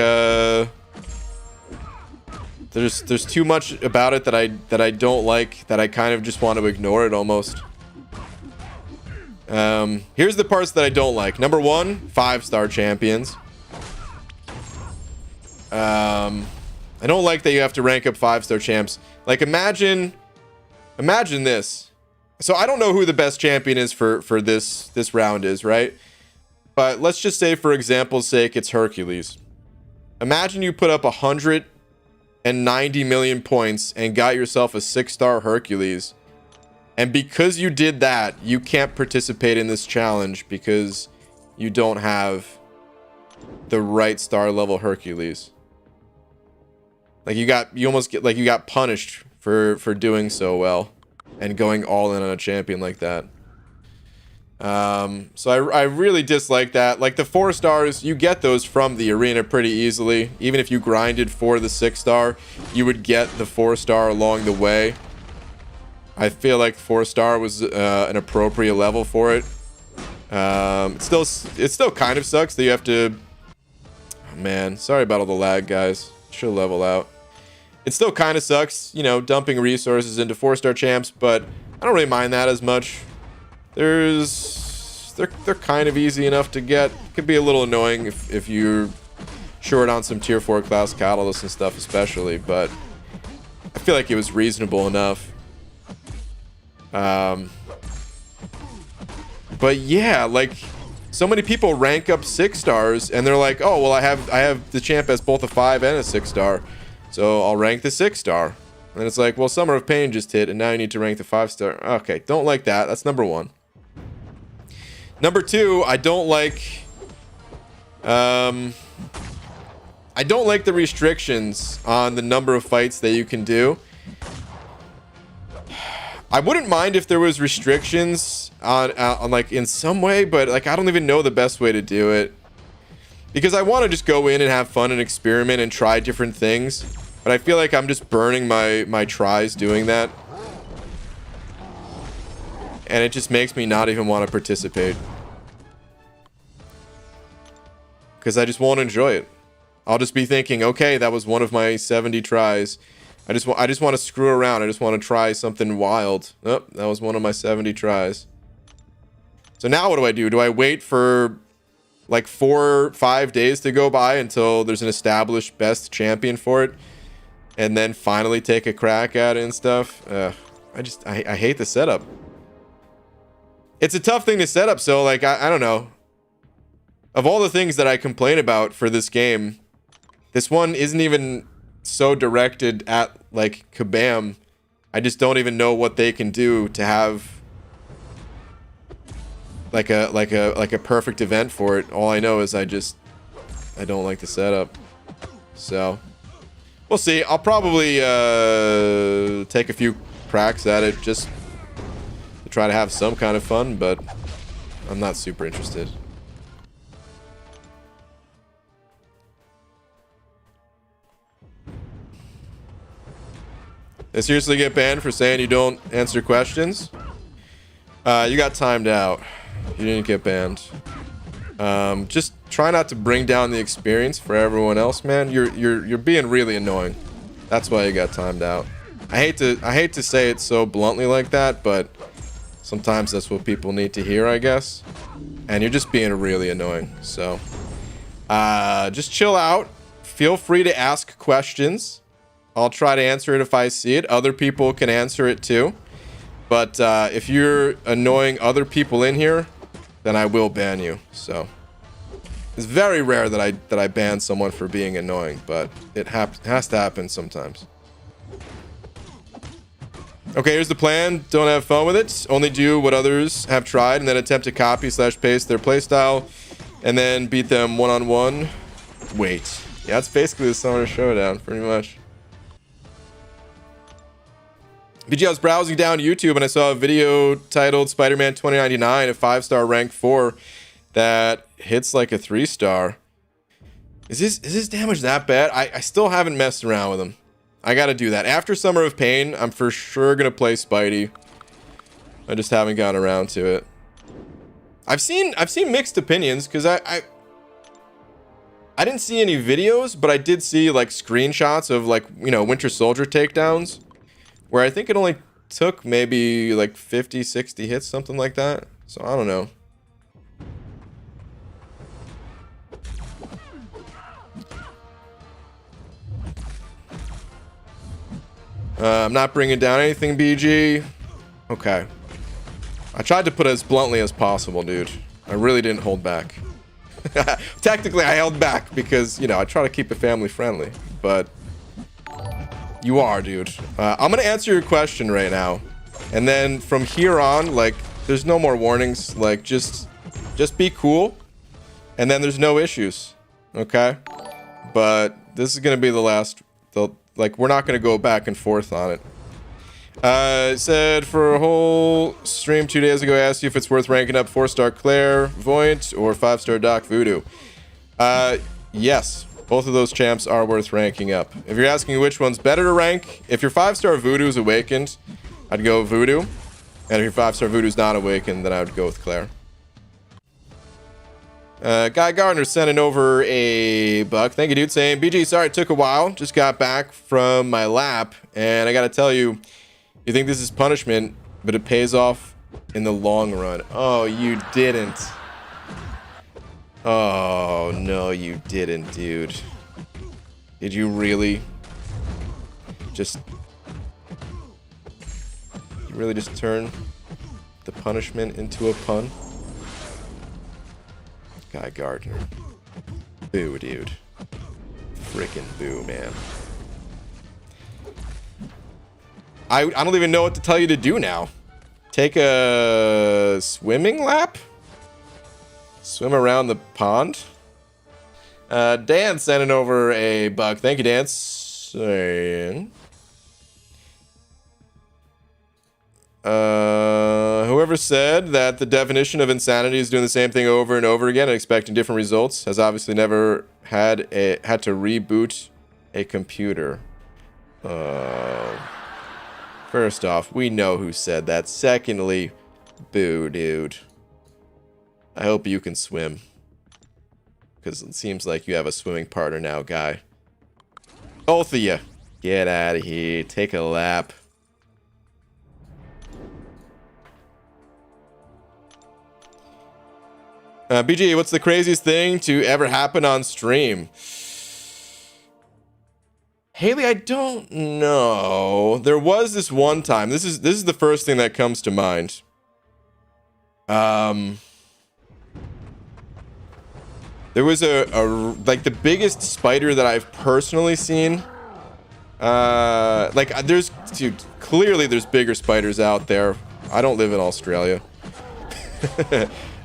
there's too much about it that I don't like, that I kind of just want to ignore it almost. Here's the parts that I don't like. Number 1, 5-star champions. I don't like that you have to rank up 5-star champs. Like imagine this. So I don't know who the best champion is for this round is, right? But let's just say, for example's sake, it's Hercules. Imagine you put up 190 million points and got yourself a 6-star Hercules. And because you did that, you can't participate in this challenge because you don't have the right star level Hercules. Like you got punished for doing so well and going all in on a champion like that. So I really dislike that. Like the 4 stars, you get those from the arena pretty easily. Even if you grinded for the 6-star, you would get the 4-star along the way. I feel like 4-star was an appropriate level for it. It still kind of sucks that you have to... Oh, man, sorry about all the lag, guys. Should level out. It still kind of sucks, you know, dumping resources into 4-star champs, but I don't really mind that as much. They're kind of easy enough to get. Could be a little annoying if you're short on some tier 4 class catalysts and stuff especially, but I feel like it was reasonable enough. But yeah, like so many people rank up 6 stars and they're like, oh well, I have the champ as both a 5 and a 6 star, so I'll rank the 6 star. And it's like, well, Summer of Pain just hit and now you need to rank the 5 star. Okay, don't like that. That's number 1. Number 2, I don't like the restrictions on the number of fights that you can do. I wouldn't mind if there was restrictions on like in some way, but like I don't even know the best way to do it, because I want to just go in and have fun and experiment and try different things, but I feel like I'm just burning my tries doing that, and it just makes me not even want to participate because I just won't enjoy it. I'll just be thinking, okay, that was one of my 70 tries. I just want to screw around. I just want to try something wild. Oh, that was one of my 70 tries. So now what do? Do I wait for like 4 or 5 days to go by until there's an established best champion for it, and then finally take a crack at it and stuff? I hate the setup. It's a tough thing to set up. So like, I don't know. Of all the things that I complain about for this game, this one isn't even so directed at like Kabam. I just don't even know what they can do to have like a perfect event for it. All I know is I don't like the setup. So we'll see. I'll probably take a few cracks at it just to try to have some kind of fun, but I'm not super interested. They seriously get banned for saying you don't answer questions? You got timed out. You didn't get banned. Just try not to bring down the experience for everyone else, man. You're being really annoying. That's why you got timed out. I hate to say it so bluntly like that, but sometimes that's what people need to hear, I guess. And you're just being really annoying. So just chill out. Feel free to ask questions. I'll try to answer it if I see it. Other people can answer it too. But if you're annoying other people in here, then I will ban you. So it's very rare that I ban someone for being annoying, but it has to happen sometimes. Okay, here's the plan. Don't have fun with it. Only do what others have tried and then attempt to copy / paste their playstyle and then beat them one-on-one. Wait. Yeah, it's basically the Summer Showdown, pretty much. BG, I was browsing down YouTube and I saw a video titled Spider-Man 2099, a 5-star rank 4 that hits like a 3-star. Is this damage that bad? I still haven't messed around with him. I gotta do that. After Summer of Pain, I'm for sure gonna play Spidey. I just haven't gotten around to it. I've seen mixed opinions because I didn't see any videos, but I did see like screenshots of like, you know, Winter Soldier takedowns, where I think it only took maybe like 50, 60 hits, something like that. So I don't know. I'm not bringing down anything, BG. Okay. I tried to put it as bluntly as possible, dude. I really didn't hold back. Technically, I held back because, you know, I try to keep it family friendly, but you are, dude. I'm gonna answer your question right now, and then from here on, like, there's no more warnings. Like, just be cool, and then there's no issues, okay? But this is gonna be the last. Like, we're not gonna go back and forth on it. It said for a whole stream 2 days ago, I asked you if it's worth ranking up 4-star Clairvoyant or 5-star Doc Voodoo. Yes. Both of those champs are worth ranking up. If you're asking which one's better to rank, if your 5-star Voodoo is awakened, I'd go Voodoo. And if your 5-star Voodoo's not awakened, then I would go with Claire. Guy Gardner sending over a buck. Thank you, dude. Saying, BG, sorry it took a while. Just got back from my lap. And I gotta tell you, you think this is punishment, but it pays off in the long run. Oh, you didn't. Oh, no, you didn't, dude. Did you really just turn the punishment into a pun? Guy Gardner. Boo, dude. Frickin' boo, man. I don't even know what to tell you to do now. Take a swimming lap? Swim around the pond? Dan sending over a buck. Thank you, Dan. Saying... whoever said that the definition of insanity is doing the same thing over and over again and expecting different results has obviously never had to reboot a computer. First off, we know who said that. Secondly, boo, dude. I hope you can swim. Because it seems like you have a swimming partner now, guy. Both of you. Get out of here. Take a lap. BG, what's the craziest thing to ever happen on stream? Haley, I don't know. There was this one time. This is the first thing that comes to mind. There was like the biggest spider that I've personally seen. Dude, clearly there's bigger spiders out there. I don't live in Australia.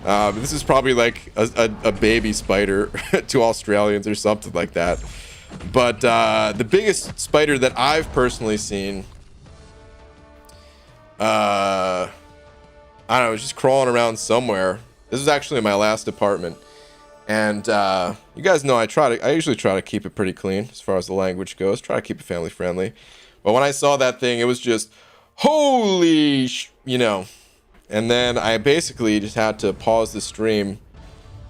This is probably like a baby spider to Australians or something like that. But the biggest spider that I've personally seen, I don't know, it was just crawling around somewhere. This is actually my last apartment. And you guys know I usually try to keep it pretty clean as far as the language goes. Try to keep it family friendly. But when I saw that thing, it was just, holy you know. And then I basically just had to pause the stream,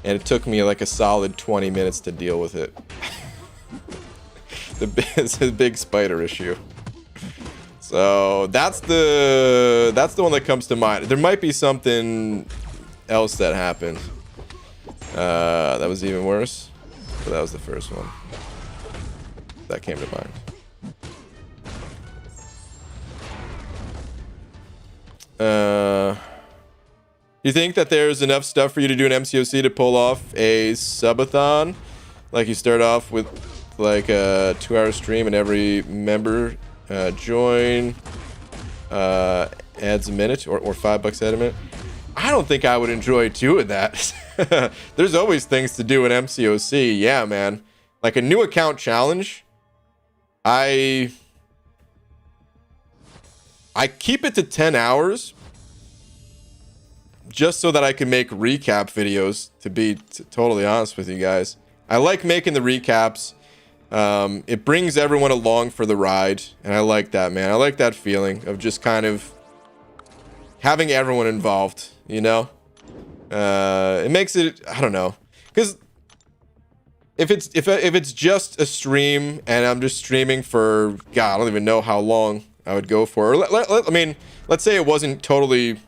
and it took me like a solid 20 minutes to deal with it. It's a big spider issue. So that's the one that comes to mind. There might be something else that happened. That was even worse. But that was the first one that came to mind. You think that there's enough stuff for you to do an MCOC to pull off a subathon? Like you start off with like a 2-hour stream and every member join adds a minute or $5 at a minute. I don't think I would enjoy doing that. There's always things to do in MCOC. Yeah, man. Like a new account challenge. I keep it to 10 hours just so that I can make recap videos, to be totally honest with you guys. I like making the recaps. It brings everyone along for the ride, and I like that, man. I like that feeling of just kind of having everyone involved, you know? It makes it, I don't know. Because if it's just a stream and I'm just streaming for, God, I don't even know how long I would go for. Or I mean, let's say it wasn't totally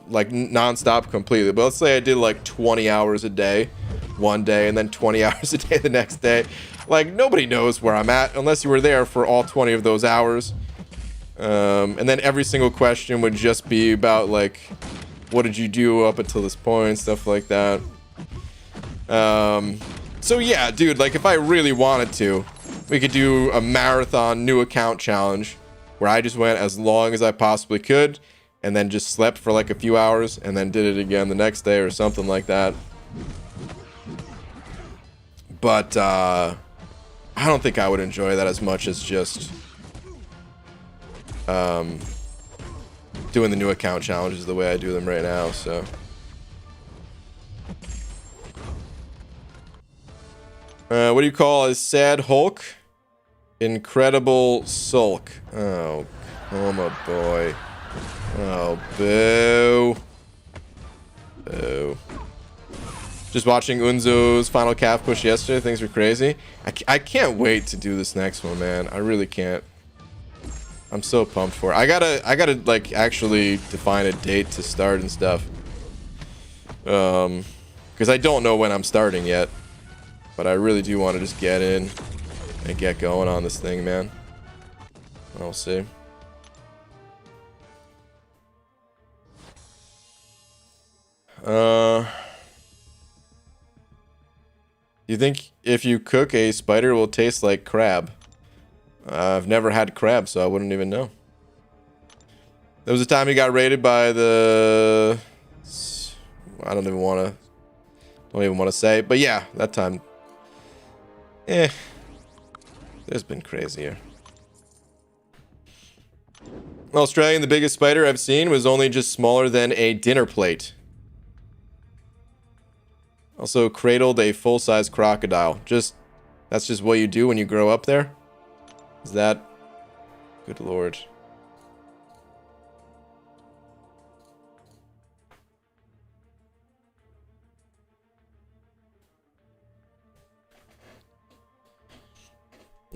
like non-stop completely, but let's say I did like 20 hours a day one day and then 20 hours a day the next day. Like, nobody knows where I'm at unless you were there for all 20 of those hours. And then every single question would just be about like, what did you do up until this point, stuff like that. So yeah, dude, like if I really wanted to, we could do a marathon new account challenge where I just went as long as I possibly could and then just slept for like a few hours and then did it again the next day or something like that. But I don't think I would enjoy that as much as just doing the new account challenges the way I do them right now. So what do you call a sad Hulk? Incredible sulk. Oh, come on, boy. Oh, boo. Boo. Just watching Unzo's final calf push yesterday. Things were crazy. I can't wait to do this next one, man. I really can't. I'm so pumped for it. I gotta like actually define a date to start and stuff. Because I don't know when I'm starting yet. But I really do want to just get in and get going on this thing, man. I'll see. Do you think if you cook a spider, it will taste like crab? I've never had crab, so I wouldn't even know. There was a time he got raided by the... I don't even want to say. But yeah, that time. There's been crazier. Australian, the biggest spider I've seen was only just smaller than a dinner plate. Also cradled a full-size crocodile. That's just what you do when you grow up there? Is that... Good lord.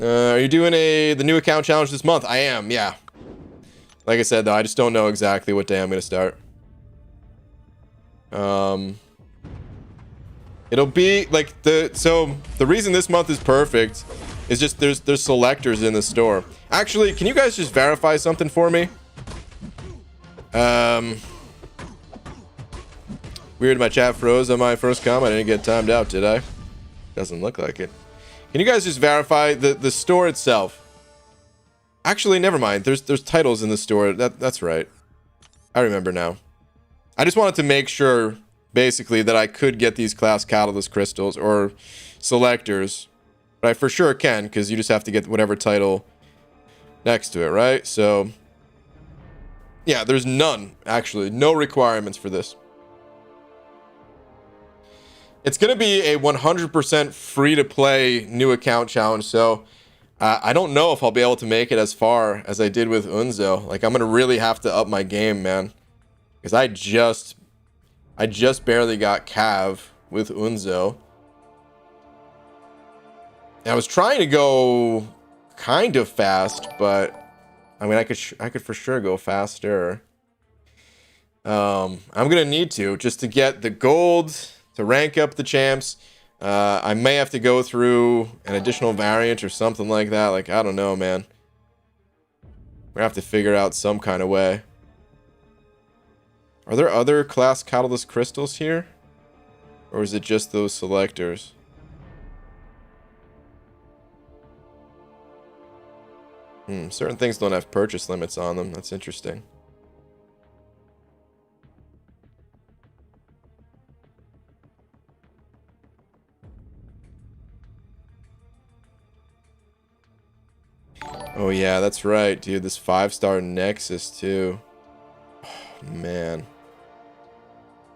Are you doing the new account challenge this month? I am, yeah. Like I said, though, I just don't know exactly what day I'm going to start. It'll be like so the reason this month is perfect is just there's selectors in the store. Actually, can you guys just verify something for me? Weird, my chat froze on my first comment. I didn't get timed out, did I? Doesn't look like it. Can you guys just verify the store itself? Actually, never mind. There's titles in the store. That's right. I remember now. I just wanted to make sure, basically, that I could get these class catalyst crystals or selectors. But I for sure can, because you just have to get whatever title next to it, right? So, yeah, there's none, actually. No requirements for this. It's going to be a 100% free-to-play new account challenge, so I don't know if I'll be able to make it as far as I did with Unzo. Like, I'm going to really have to up my game, man. Because I just barely got Cav with Unzo. And I was trying to go kind of fast, but I mean, I could for sure go faster. I'm going to need to, just to get the gold, to rank up the champs. I may have to go through an additional variant or something like that. Like, I don't know, man. We're gonna have to figure out some kind of way. Are there other class catalyst crystals here? Or is it just those selectors? Certain things don't have purchase limits on them. That's interesting. Oh yeah, that's right, dude. This 5-star Nexus too. Oh, man.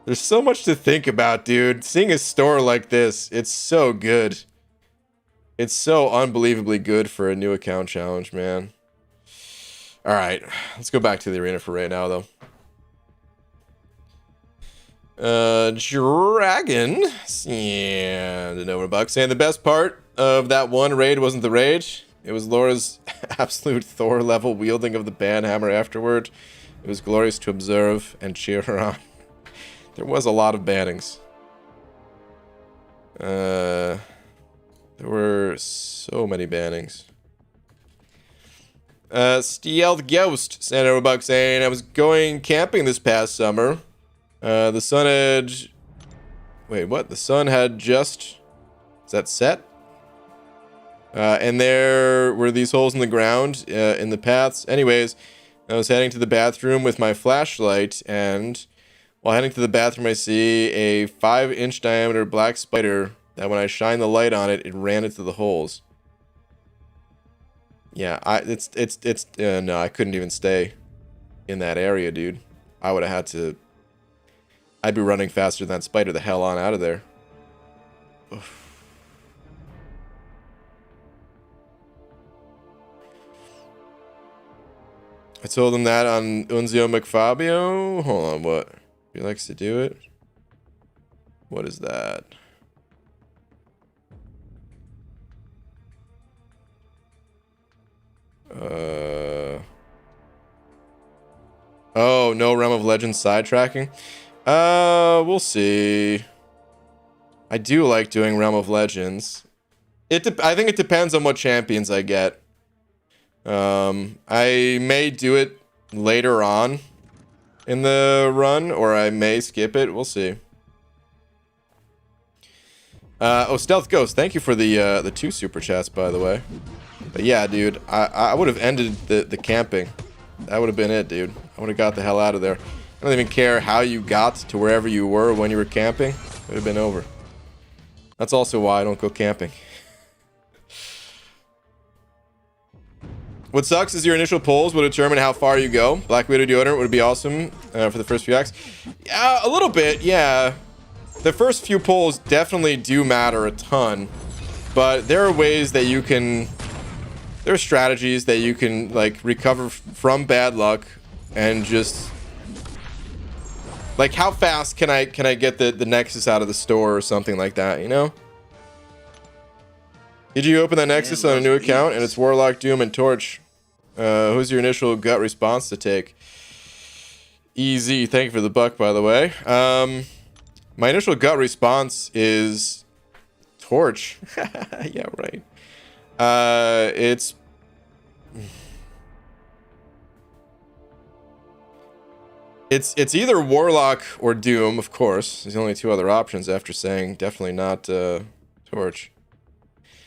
There's so much to think about, dude. Seeing a store like this, it's so good. It's so unbelievably good for a new account challenge, man. Alright, let's go back to the arena for right now, though. Dragon. Yeah, the Nova Buck saying the best part of that one raid wasn't the raid. It was Laura's absolute Thor level wielding of the banhammer afterward. It was glorious to observe and cheer her on. There was a lot of bannings. There were so many bannings. Stealth Ghost, Santa Buck saying, I was going camping this past summer. The sun had... Wait, what? The sun had just... Is that set? And there were these holes in the ground, in the paths. Anyways, I was heading to the bathroom with my flashlight, and while heading to the bathroom, I see a 5-inch diameter black spider that when I shine the light on it, it ran into the holes. Yeah, no, I couldn't even stay in that area, dude. I would have had to... I'd be running faster than that spider the hell on out of there. Oof. I told him that on Unzio McFabio. Hold on, what? He likes to do it? What is that? Oh, no Realm of Legends sidetracking? We'll see. I do like doing Realm of Legends. I think it depends on what champions I get. I may do it later on in the run, or I may skip it. We'll see. Oh, Stealth Ghost, thank you for the 2 super chats, by the way. But yeah, dude, I would have ended the camping. That would have been it, dude. I would have got the hell out of there. I don't even care how you got to wherever you were when you were camping. It would have been over. That's also why I don't go camping. What sucks is your initial pulls will determine how far you go. Black Widow deodorant would be awesome for the first few acts. Yeah, a little bit, yeah. The first few pulls definitely do matter a ton. But there are ways that you can... There are strategies that you can, like, recover from bad luck and just... Like, how fast can I get the Nexus out of the store or something like that, you know? Did you open that Nexus on a new account and it's Warlock, Doom, and Torch? Who's your initial gut response to take? Easy. Thank you for the buck, by the way. My initial gut response is Torch. Yeah, right. It's either Warlock or Doom, of course. There's only 2 other options after saying definitely not Torch.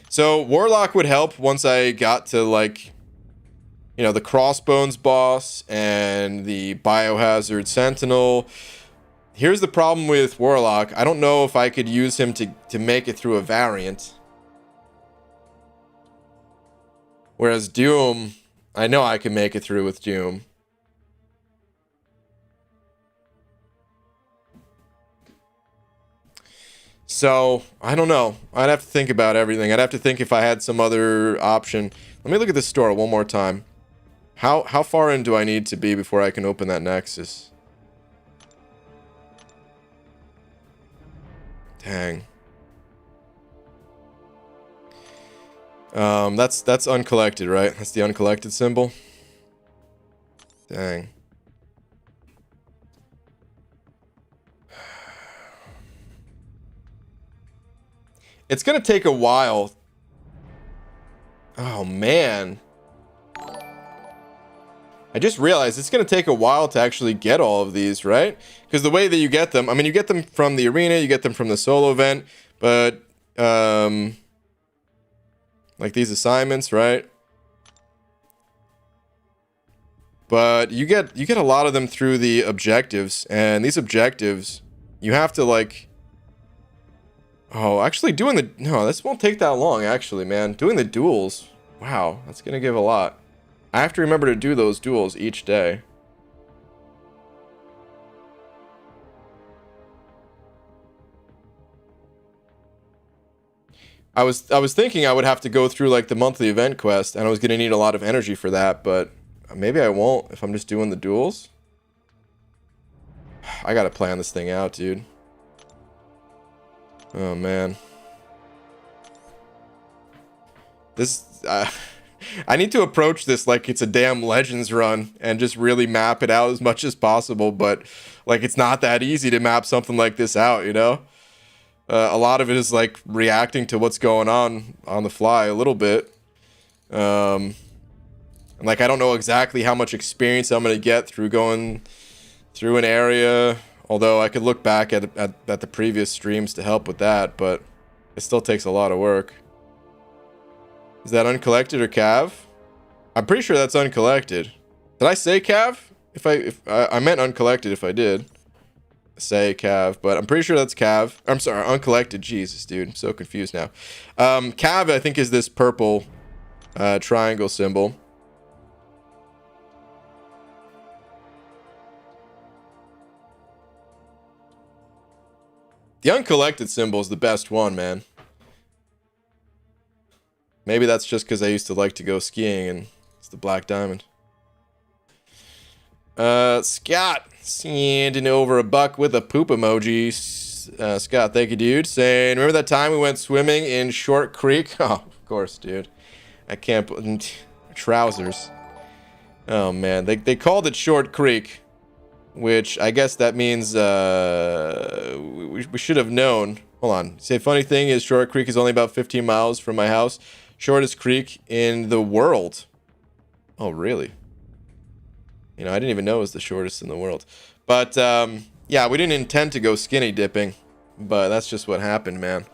So Warlock would help once I got to, like, you know, the Crossbones boss and the Biohazard Sentinel. Here's the problem with Warlock. I don't know if I could use him to make it through a variant. Whereas Doom, I know I can make it through with Doom. So, I don't know. I'd have to think about everything. I'd have to think if I had some other option. Let me look at the store one more time. How far in do I need to be before I can open that Nexus? Dang. That's uncollected, right? That's the uncollected symbol. Dang. It's gonna take a while. Oh, man. I just realized it's gonna take a while to actually get all of these, right? Because the way that you get them, I mean, you get them from the arena, you get them from the solo event, but, like these assignments, right? But you get a lot of them through the objectives, and these objectives, you have to, like... Oh, actually doing the... No, this won't take that long, actually, man. Doing the duels. Wow, that's gonna give a lot. I have to remember to do those duels each day. I was thinking I would have to go through, like, the monthly event quest, and I was gonna need a lot of energy for that, but maybe I won't if I'm just doing the duels. I gotta plan this thing out, dude. Oh, man. This... I need to approach this like it's a damn Legends run and just really map it out as much as possible, but, like, it's not that easy to map something like this out, you know? A lot of it is, like, reacting to what's going on the fly a little bit. And, like, I don't know exactly how much experience I'm going to get through going through an area... Although I could look back at the previous streams to help with that, but it still takes a lot of work. Is that uncollected or Cav? I'm pretty sure that's uncollected. Did I say Cav? If I meant uncollected if I did say Cav, but I'm pretty sure that's Cav. I'm sorry, uncollected. Jesus, dude, I'm so confused now. Cav, I think, is this purple triangle symbol. The uncollected symbol is the best one, man. Maybe that's just because I used to like to go skiing and it's the black diamond. Scott sending over a buck with a poop emoji. Scott, thank you, dude. Saying, remember that time we went swimming in Short Creek? Oh, of course, dude. I can't put trousers. Oh, man. They called it Short Creek. Which, I guess that means, we should have known. Hold on. Say, funny thing is, Short Creek is only about 15 miles from my house. Shortest creek in the world. Oh, really? You know, I didn't even know it was the shortest in the world. But, yeah, we didn't intend to go skinny dipping. But that's just what happened, man.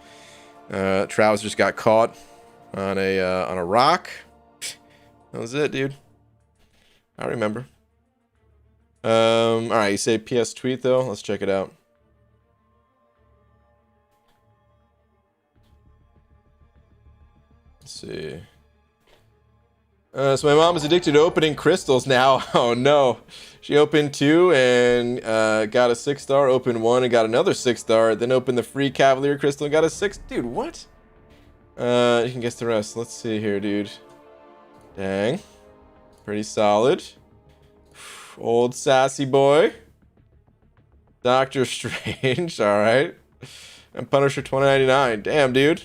Trousers got caught on a rock. That was it, dude. I remember. All right, you say PS tweet though. Let's check it out. Let's see. So my mom is addicted to opening crystals now. Oh no. She opened 2 and got a 6-star, opened 1 and got another 6-star, then opened the free Cavalier crystal and got a 6. Dude, what? You can guess the rest. Let's see here, dude. Dang. Pretty solid. Old sassy boy. Doctor Strange, alright. And Punisher 2099. Damn, dude.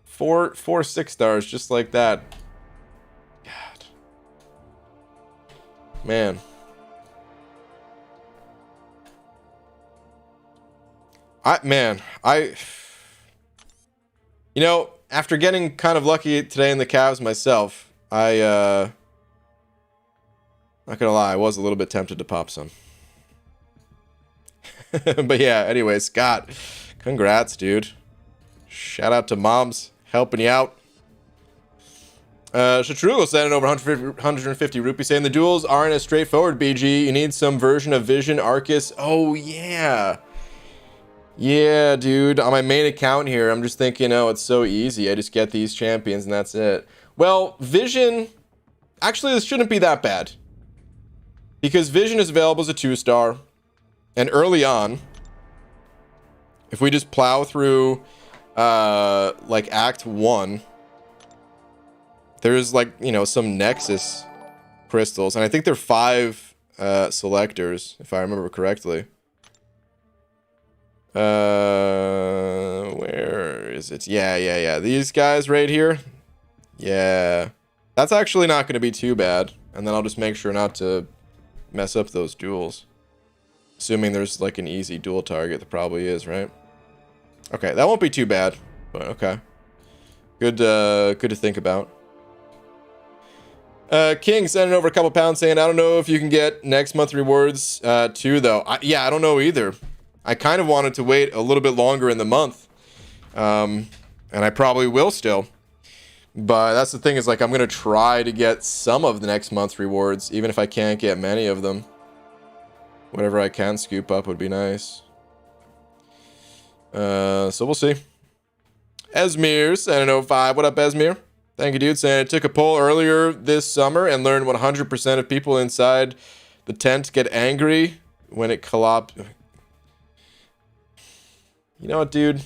Four 6-stars just like that. God. Man. You know, after getting kind of lucky today in the Cavs myself, not gonna lie, I was a little bit tempted to pop some. But yeah, anyway, Scott, congrats, dude. Shout out to moms helping you out. Shatrugo sending over 150 rupees saying the duels aren't as straightforward, BG. You need some version of Vision, Arcus. Oh, yeah. Yeah, dude. On my main account here, I'm just thinking, oh, it's so easy. I just get these champions and that's it. Well, Vision... Actually, this shouldn't be that bad. Because Vision is available as a 2-star. And early on, if we just plow through, like, Act 1... There's, like, you know, some Nexus crystals. And I think they're 5 selectors, if I remember correctly. Where is it? Yeah. These guys right here. Yeah. That's actually not going to be too bad. And then I'll just make sure not to mess up those duels. Assuming there's, like, an easy duel target. There probably is, right? Okay, that won't be too bad. But, okay. Good to think about. King sending over a couple pounds saying, I don't know if you can get next month rewards too, though. I don't know either. I kind of wanted to wait a little bit longer in the month. And I probably will still. But that's the thing is, like, I'm going to try to get some of the next month's rewards, even if I can't get many of them. Whatever I can scoop up would be nice. So we'll see. Esmir sending 05. What up, Esmir? Thank you, dude. Saying I took a poll earlier this summer and learned 100% of people inside the tent get angry when it collapses. You know what, dude?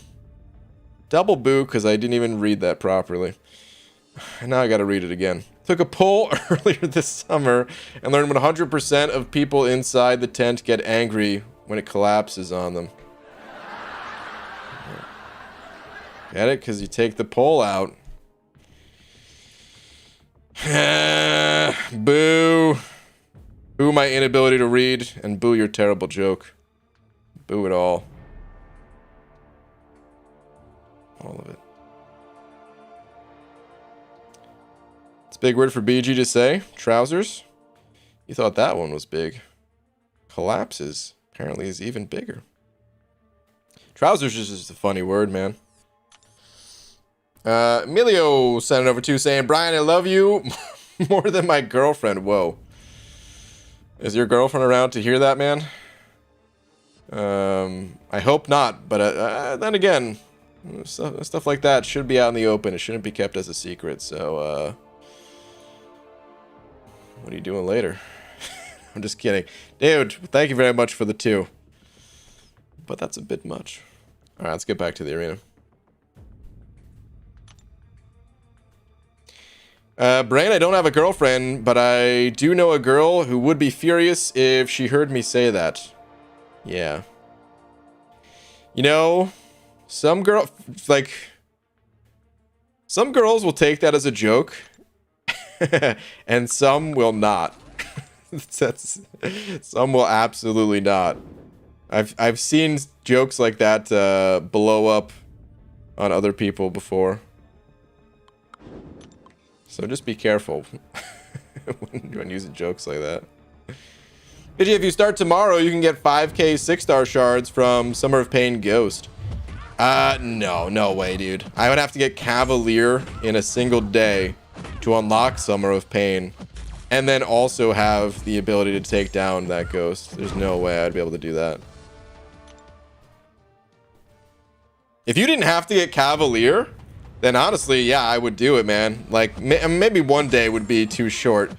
Double boo, because I didn't even read that properly. And now I gotta read it again. Took a poll earlier this summer and learned 100% of people inside the tent get angry when it collapses on them. Get it? Because you take the poll out. Boo. Boo my inability to read, and boo your terrible joke. Boo it all. All of it. It's a big word for BG to say. Trousers. You thought that one was big. Collapses apparently is even bigger. Trousers is just a funny word, man. Emilio sent it over to saying, Brian, I love you more than my girlfriend. Whoa. Is your girlfriend around to hear that, man? I hope not, but then again, stuff like that should be out in the open. It shouldn't be kept as a secret, so, what are you doing later? I'm just kidding. Dude, thank you very much for the 2. But that's a bit much. Alright, let's get back to the arena. Brain, I don't have a girlfriend, but I do know a girl who would be furious if she heard me say that. Yeah. You know, some girls will take that as a joke, and some will not. Some will absolutely not. I've seen jokes like that blow up on other people before. So just be careful when using jokes like that. Pidgey, if you start tomorrow, you can get 5k 6-star shards from Summer of Pain Ghost. No way, dude. I would have to get Cavalier in a single day to unlock Summer of Pain, and then also have the ability to take down that ghost. There's no way I'd be able to do that. If you didn't have to get Cavalier, then honestly, yeah, I would do it, man. Like, maybe one day would be too short,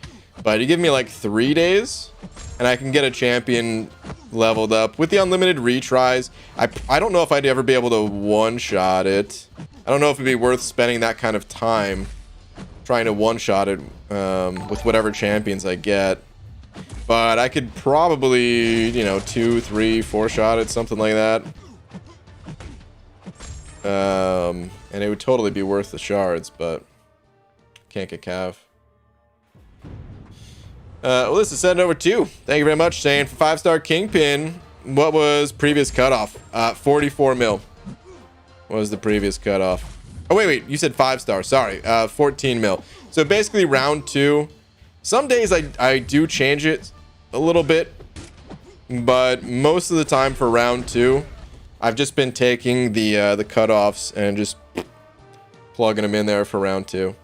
but you give me like 3 days, and I can get a champion leveled up with the unlimited retries. I don't know if I'd ever be able to one-shot it. I don't know if it'd be worth spending that kind of time trying to one-shot it with whatever champions I get. But I could probably, you know, 2, 3, 4-shot it, something like that. And it would totally be worth the shards, but can't get Cav. Well, this is sending over 2. Thank you very much, saying for 5-star Kingpin. What was previous cutoff? 44 mil was the previous cutoff. Oh, wait, you said 5-star. Sorry, 14 mil. So basically round 2. Some days I do change it a little bit, but most of the time for round 2, I've just been taking the cutoffs and just plugging them in there for round 2.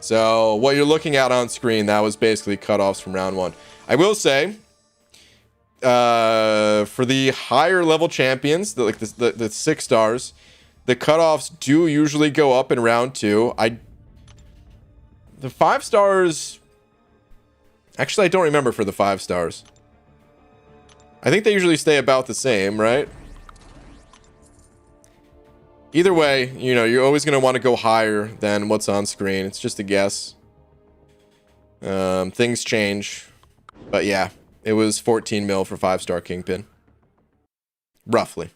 So what you're looking at on screen, that was basically cutoffs from round 1. I will say, for the higher level champions, the 6 stars, the cutoffs do usually go up in round 2. The 5 stars, actually, I don't remember for the 5 stars. I think they usually stay about the same, right? Either way, you know, you're always going to want to go higher than what's on screen. It's just a guess. Things change. But yeah, it was 14 mil for 5-star Kingpin. Roughly.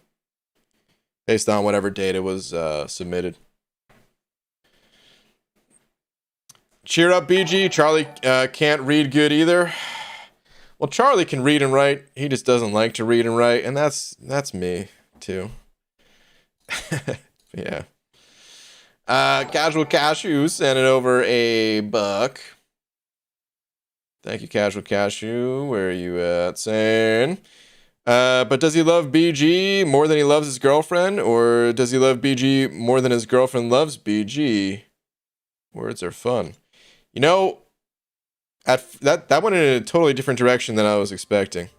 Based on whatever date it was submitted. Cheer up, BG. Charlie can't read good either. Well, Charlie can read and write. He just doesn't like to read and write. And that's me, too. Yeah. Casual Cashew sending over a buck. Thank you, Casual Cashew. Where are you at? Saying, but does he love BG more than he loves his girlfriend, or does he love BG more than his girlfriend loves BG? Words are fun. You know, that went in a totally different direction than I was expecting.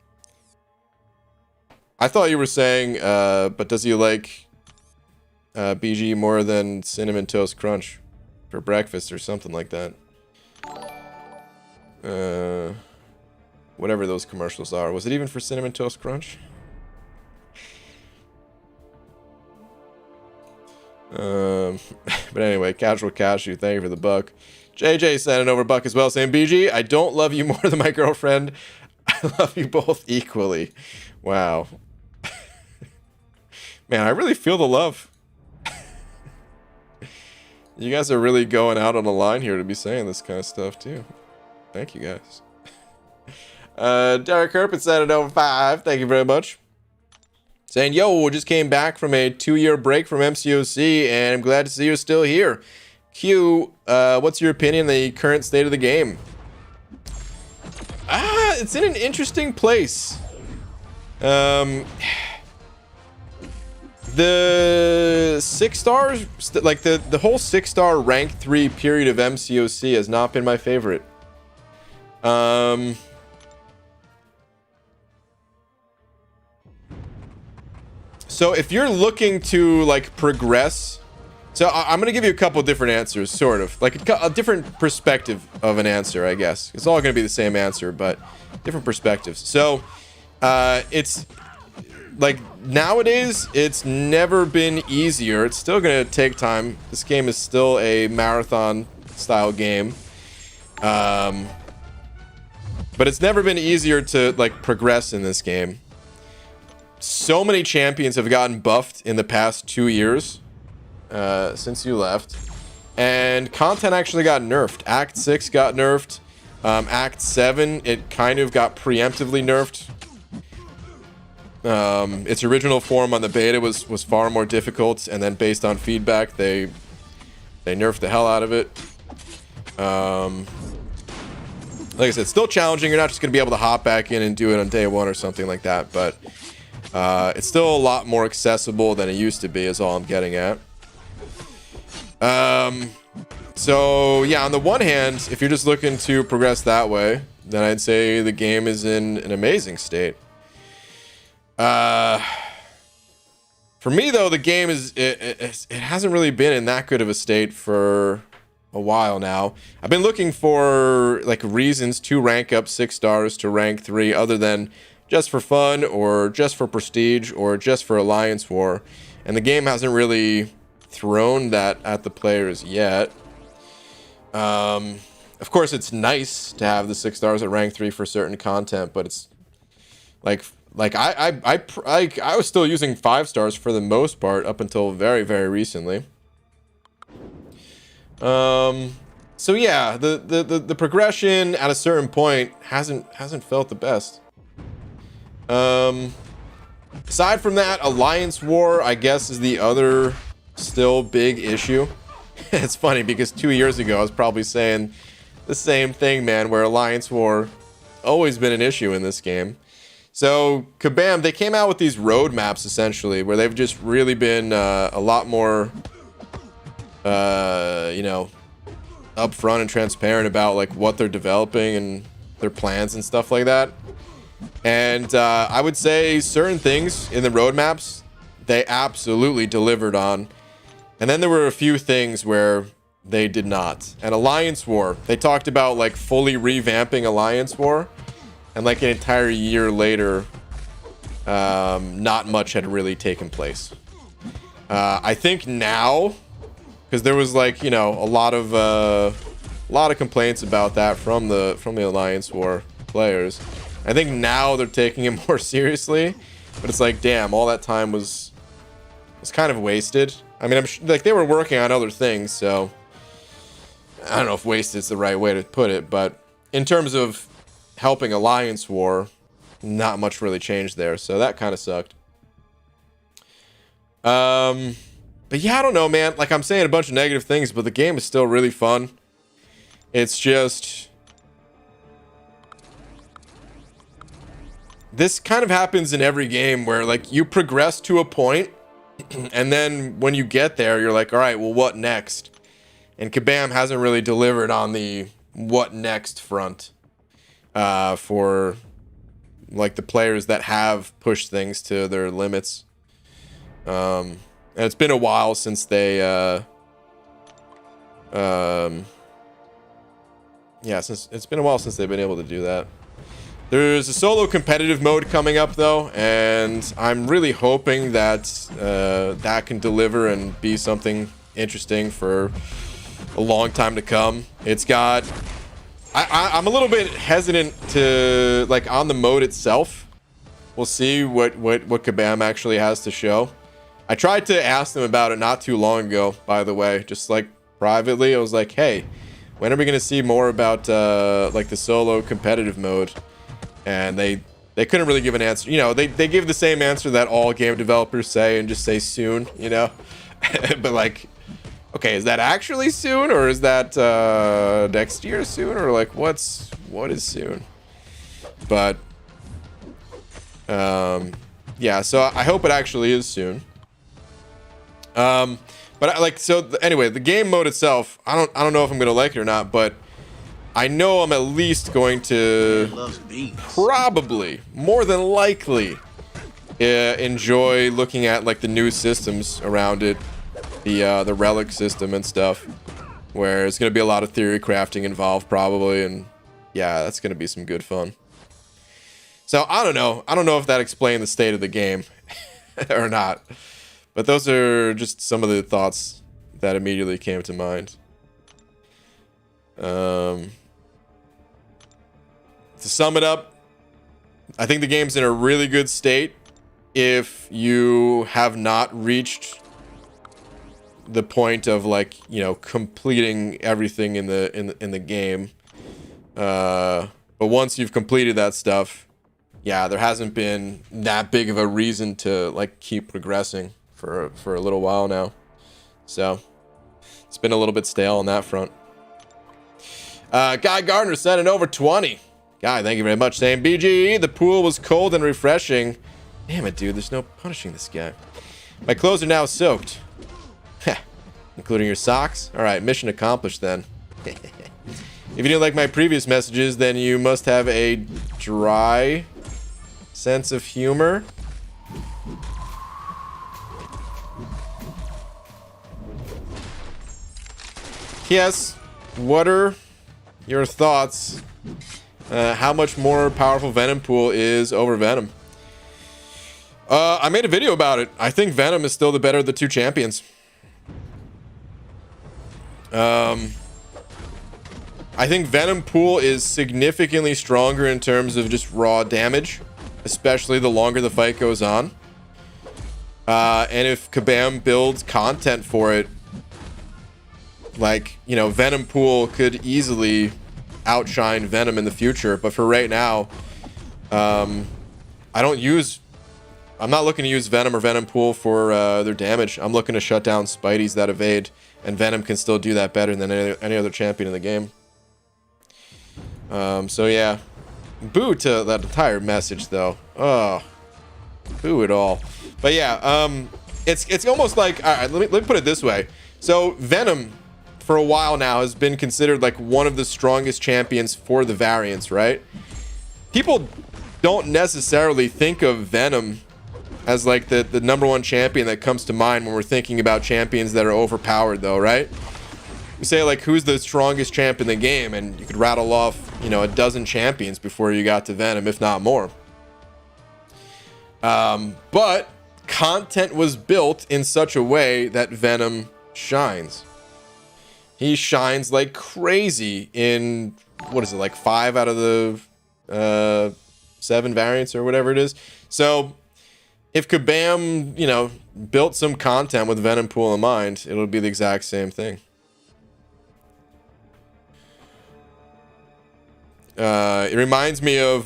I thought you were saying, but does he like BG more than Cinnamon Toast Crunch for breakfast or something like that? Whatever those commercials are. Was it even for Cinnamon Toast Crunch? But anyway, Casual Cashew, thank you for the buck. JJ sending over a buck as well, saying, BG, I don't love you more than my girlfriend. I love you both equally. Wow. Man, I really feel the love. You guys are really going out on the line here to be saying this kind of stuff, too. Thank you, guys. Derek Herpin said it over 5. Thank you very much. Saying, yo, just came back from a 2-year break from MCOC, and I'm glad to see you're still here. Q, what's your opinion on the current state of the game? It's in an interesting place. The 6 stars, like the whole 6-star rank 3 period of MCOC has not been my favorite. So if you're looking to like progress, so I'm gonna give you a couple different answers, sort of like a different perspective of an answer, I guess. It's all gonna be the same answer, but different perspectives. So it's like nowadays, it's never been easier. It's still gonna take time. This game is still a marathon style game. But it's never been easier to like progress in this game. So many champions have gotten buffed in the past 2 years since you left. And content actually got nerfed. Act 6 got nerfed. Act 7, it kind of got preemptively nerfed. Its original form on the beta was far more difficult, and then based on feedback, they nerfed the hell out of it. Like I said, still challenging. You're not just gonna be able to hop back in and do it on day 1 or something like that, but It's still a lot more accessible than it used to be, is all I'm getting at. So yeah, on the one hand, if you're just looking to progress that way, then I'd say the game is in an amazing state. For me though, the game it hasn't really been in that good of a state for a while now. I've been looking for like reasons to rank up 6 stars to rank 3 other than just for fun or just for prestige or just for Alliance War, and the game hasn't really thrown that at the players yet. Of course it's nice to have the 6 stars at rank 3 for certain content, but it's like I was still using 5 stars for the most part up until very, very recently. So yeah, the progression at a certain point hasn't felt the best. Aside from that, Alliance War, I guess, is the other still big issue. It's funny because 2 years ago I was probably saying the same thing, man, where Alliance War always been an issue in this game. So Kabam, they came out with these roadmaps essentially where they've just really been a lot more you know, upfront and transparent about like what they're developing and their plans and stuff like that. And I would say certain things in the roadmaps they absolutely delivered on, and then there were a few things where they did not. And Alliance War, they talked about like fully revamping Alliance War, and like an entire year later not much had really taken place. I think now, because there was like, you know, a lot of complaints about that from the Alliance War players. I think now they're taking it more seriously, but it's like, damn, all that time was kind of wasted. I mean, like they were working on other things, so I don't know if wasted is the right way to put it, but in terms of helping Alliance War, not much really changed there, so that kind of sucked. But yeah, I don't know, man. Like I'm saying a bunch of negative things, but the game is still really fun. It's just this kind of happens in every game where like you progress to a point and then when you get there, you're like, all right, well, what next? And Kabam hasn't really delivered on the what next front for like the players that have pushed things to their limits. And it's been a while since they yeah, it's been a while since they've been able to do that. There's a solo competitive mode coming up though, and I'm really hoping that that can deliver and be something interesting for a long time to come. It's got I'm a little bit hesitant to like on the mode itself. We'll see what Kabam actually has to show. I tried to ask them about it not too long ago, by the way, just like privately. I was like, hey, when are we going to see more about like the solo competitive mode? And they couldn't really give an answer. You know, they give the same answer that all game developers say and just say soon, you know. But like, okay, is that actually soon, or is that next year soon, or like what is soon? But yeah, so I hope it actually is soon. But anyway, the game mode itself, I don't know if I'm gonna like it or not, but I know I'm at least going to probably, more than likely, enjoy looking at like the new systems around it, the relic system and stuff, where there's gonna be a lot of theory crafting involved probably, and yeah, that's gonna be some good fun. So I don't know if that explained the state of the game or not. But those are just some of the thoughts that immediately came to mind. To sum it up, I think the game's in a really good state if you have not reached the point of like, you know, completing everything in the game. But once you've completed that stuff, yeah, there hasn't been that big of a reason to like keep progressing for a little while now. So it's been a little bit stale on that front. Guy Gardner sent an over 20. Guy, thank you very much. Saying BGE, the pool was cold and refreshing. Damn it, dude. There's no punishing this guy. My clothes are now soaked. Including your socks? Alright, mission accomplished then. If you didn't like my previous messages, then you must have a dry sense of humor. Yes, what are your thoughts? How much more powerful Venom Pool is over Venom? I made a video about it. I think Venom is still the better of the two champions. I think Venom Pool is significantly stronger in terms of just raw damage, especially the longer the fight goes on. And if Kabam builds content for it, like, you know, Venom Pool could easily outshine Venom in the future. But for right now, I'm not looking to use Venom or Venom Pool for their damage. I'm looking to shut down Spideys that evade, and Venom can still do that better than any other champion in the game. So yeah, boo to that entire message though. Oh, boo it all. But yeah, it's almost like, all right, let me put it this way. So Venom, for a while now, has been considered like one of the strongest champions for the variants, right? People don't necessarily think of Venom as like the number one champion that comes to mind when we're thinking about champions that are overpowered though, right? You say like, who's the strongest champ in the game, and you could rattle off, you know, a dozen champions before you got to Venom, if not more. But content was built in such a way that Venom shines. He shines like crazy in, what is it, like 5 out of the 7 variants or whatever it is. So if Kabam, you know, built some content with Venom Pool in mind, it'll be the exact same thing. It reminds me of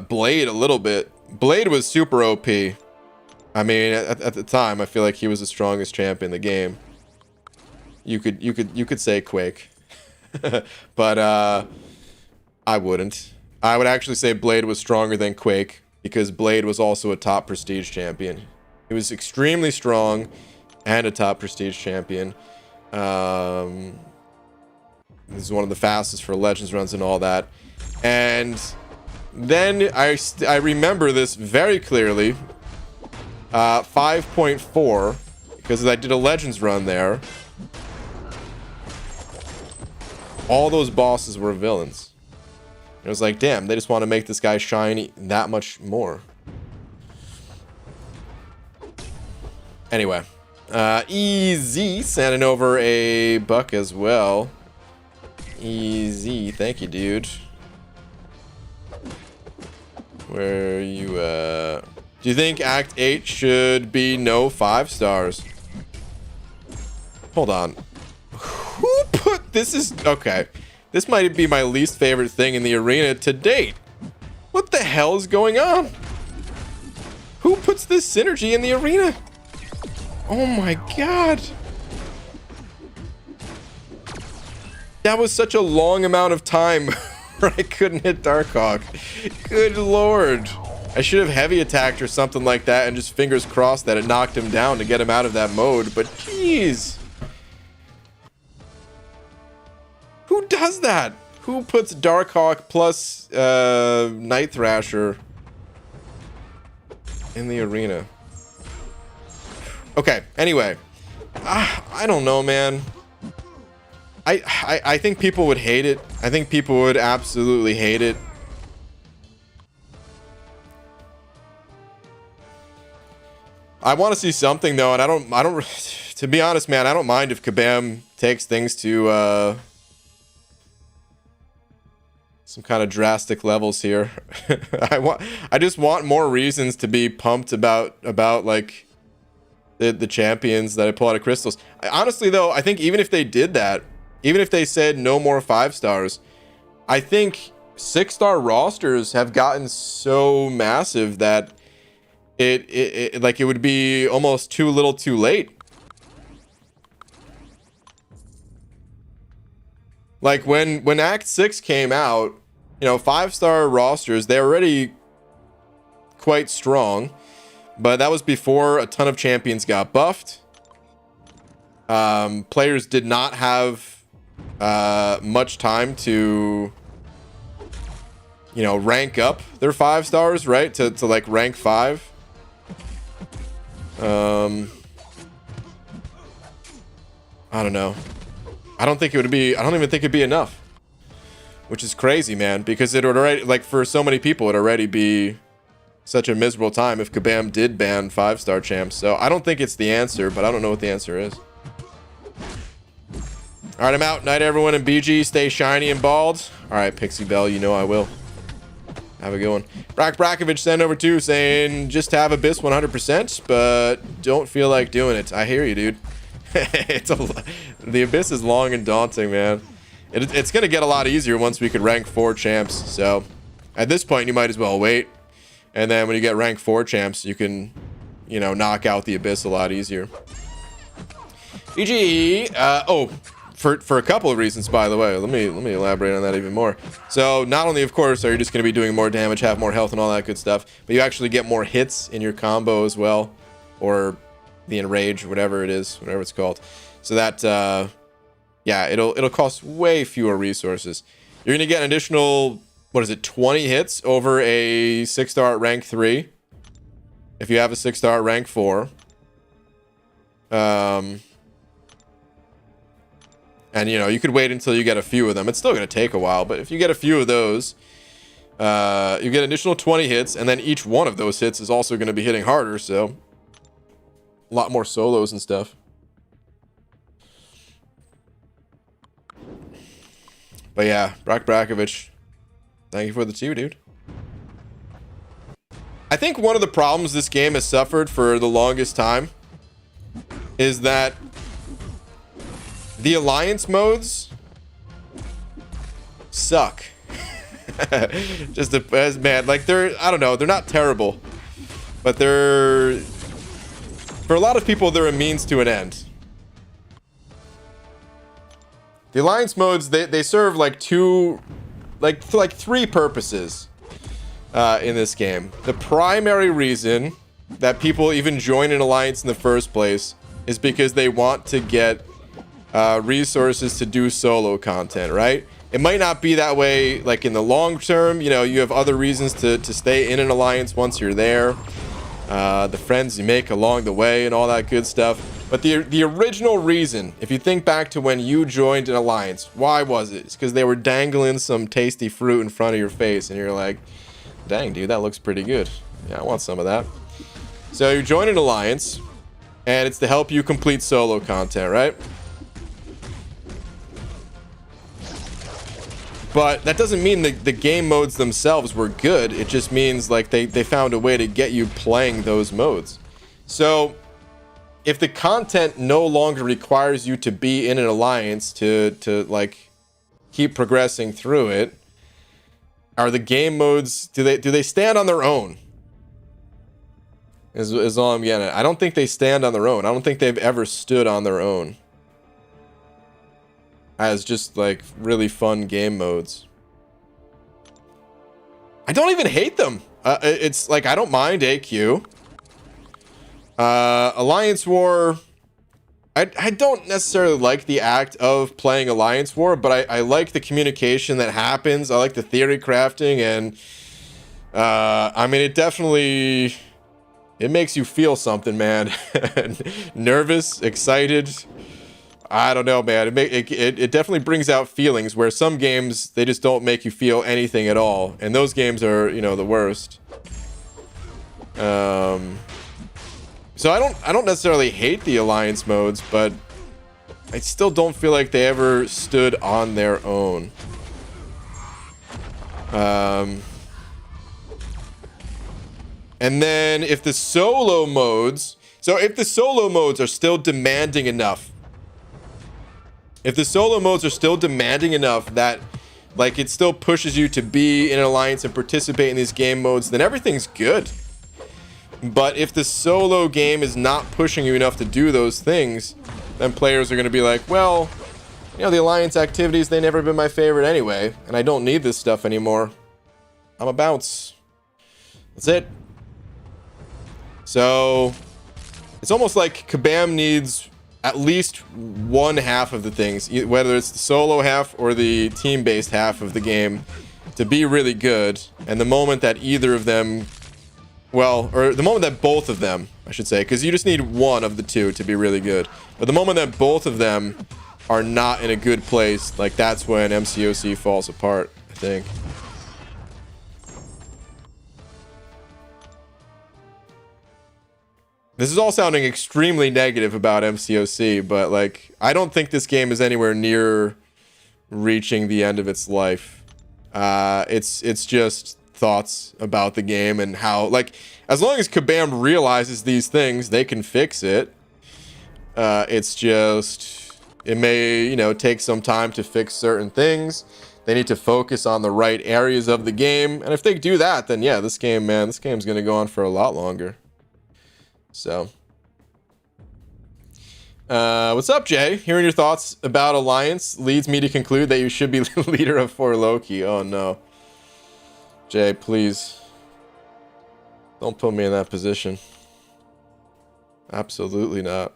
Blade a little bit. Blade was super OP. I mean, at the time, I feel like he was the strongest champ in the game. You could say Quake, but I wouldn't. I would actually say Blade was stronger than Quake because Blade was also a top prestige champion. He was extremely strong and a top prestige champion. This is one of the fastest for Legends runs and all that. And then I remember this very clearly. 5.4, because I did a Legends run there. All those bosses were villains. It was like, damn, they just want to make this guy shine that much more. Anyway, Easy sending over a buck as well. Easy, thank you, dude. Where are you at? Do you think Act 8 should be no 5 stars? Hold on. Who put this is okay. This might be my least favorite thing in the arena to date. What the hell is going on? Who puts this synergy in the arena? Oh my god. That was such a long amount of time where I couldn't hit Darkhawk. Good lord. I should have heavy attacked or something like that and just fingers crossed that it knocked him down to get him out of that mode, but jeez. Who does that? Who puts Darkhawk plus Night Thrasher in the arena? Okay, anyway. I don't know, man. I think people would hate it. I think people would absolutely hate it. I want to see something though, and I don't to be honest, man, I don't mind if Kabam takes things to some kind of drastic levels here. I just want more reasons to be pumped about like the champions that I pull out of crystals. Honestly though, I think even if they did that, even if they said no more 5 stars, I think 6-star rosters have gotten so massive that it like it would be almost too little too late. Like when Act 6 came out, you know, 5-star rosters, they're already quite strong. but that was before a ton of champions got buffed. Players did not have much time to, you know, rank up their 5 stars, right? To like rank 5. I don't know. I don't think it would be, I don't even think it'd be enough. Which is crazy, man, because it would already, like, for so many people, it'd already be such a miserable time if Kabam did ban 5-star champs. So I don't think it's the answer, but I don't know what the answer is. All right, I'm out. Night, everyone in BG. Stay shiny and bald. All right, Pixie Bell, you know I will. Have a good one. Brakovic sent over too, saying just have Abyss 100%, but don't feel like doing it. I hear you, dude. The Abyss is long and daunting, man. It's gonna get a lot easier once we could rank 4 champs. So at this point, you might as well wait. And then when you get rank 4 champs, you can, you know, knock out the Abyss a lot easier. GG. Oh, for a couple of reasons, by the way. Let me elaborate on that even more. So not only, of course, are you just going to be doing more damage, have more health, and all that good stuff, but you actually get more hits in your combo as well, or the enrage, whatever it is, whatever it's called. So that, yeah, it'll cost way fewer resources. You're going to get an additional, what is it, 20 hits over a 6-star at rank 3. If you have a 6-star at rank 4. And, you know, you could wait until you get a few of them. It's still going to take a while, but if you get a few of those, you get an additional 20 hits, and then each one of those hits is also going to be hitting harder, so a lot more solos and stuff. But yeah, Brakovic, thank you for the 2, dude. I think one of the problems this game has suffered for the longest time is that the alliance modes suck. Just as man, like I don't know, they're not terrible, but they're, for a lot of people, they're a means to an end. The alliance modes, they serve like 3 purposes in this game. The primary reason that people even join an alliance in the first place is because they want to get resources to do solo content, right? It might not be that way like in the long term. You know, you have other reasons to stay in an alliance once you're there, the friends you make along the way and all that good stuff. But the original reason, if you think back to when you joined an alliance, why was it? It's because they were dangling some tasty fruit in front of your face and you're like, dang, dude, that looks pretty good. Yeah, I want some of that. So you join an alliance and it's to help you complete solo content, right? But that doesn't mean the game modes themselves were good. It just means like they found a way to get you playing those modes. So if the content no longer requires you to be in an alliance to like keep progressing through it, are the game modes, do they stand on their own? Is all I'm getting at. I don't think they stand on their own. I don't think they've ever stood on their own as just like really fun game modes. I don't even hate them. It's like I don't mind AQ. Alliance War, I don't necessarily like the act of playing Alliance War, but I like the communication that happens. I like the theory crafting, and I mean, it definitely, it makes you feel something, man. Nervous, excited. I don't know, man. It definitely brings out feelings where some games, they just don't make you feel anything at all, and those games are, you know, the worst. So I don't necessarily hate the alliance modes, but I still don't feel like they ever stood on their own. And then if the solo modes, so if the solo modes are still demanding enough, if the solo modes are still demanding enough that like it still pushes you to be in an alliance and participate in these game modes, then everything's good. But if the solo game is not pushing you enough to do those things, then players are going to be like, well, you know, the alliance activities, they never been my favorite anyway, and I don't need this stuff anymore. I'm a bounce. That's it. So it's almost like Kabam needs at least one half of the things, whether it's the solo half or the team-based half of the game, to be really good. And the moment that either of them, well, or the moment that both of them, I should say, because you just need one of the two to be really good. But the moment that both of them are not in a good place, like that's when MCOC falls apart, I think. This is all sounding extremely negative about MCOC, but like I don't think this game is anywhere near reaching the end of its life. It's just thoughts about the game and how, like, as long as Kabam realizes these things, they can fix it. It's just, it may, you know, take some time to fix certain things. They need to focus on the right areas of the game, and if they do that, then yeah, this game, man, this game's gonna go on for a lot longer. So, what's up, Jay? Hearing your thoughts about Alliance leads me to conclude that you should be leader of 4 Loki. Oh no, Jay, please don't put me in that position. Absolutely not.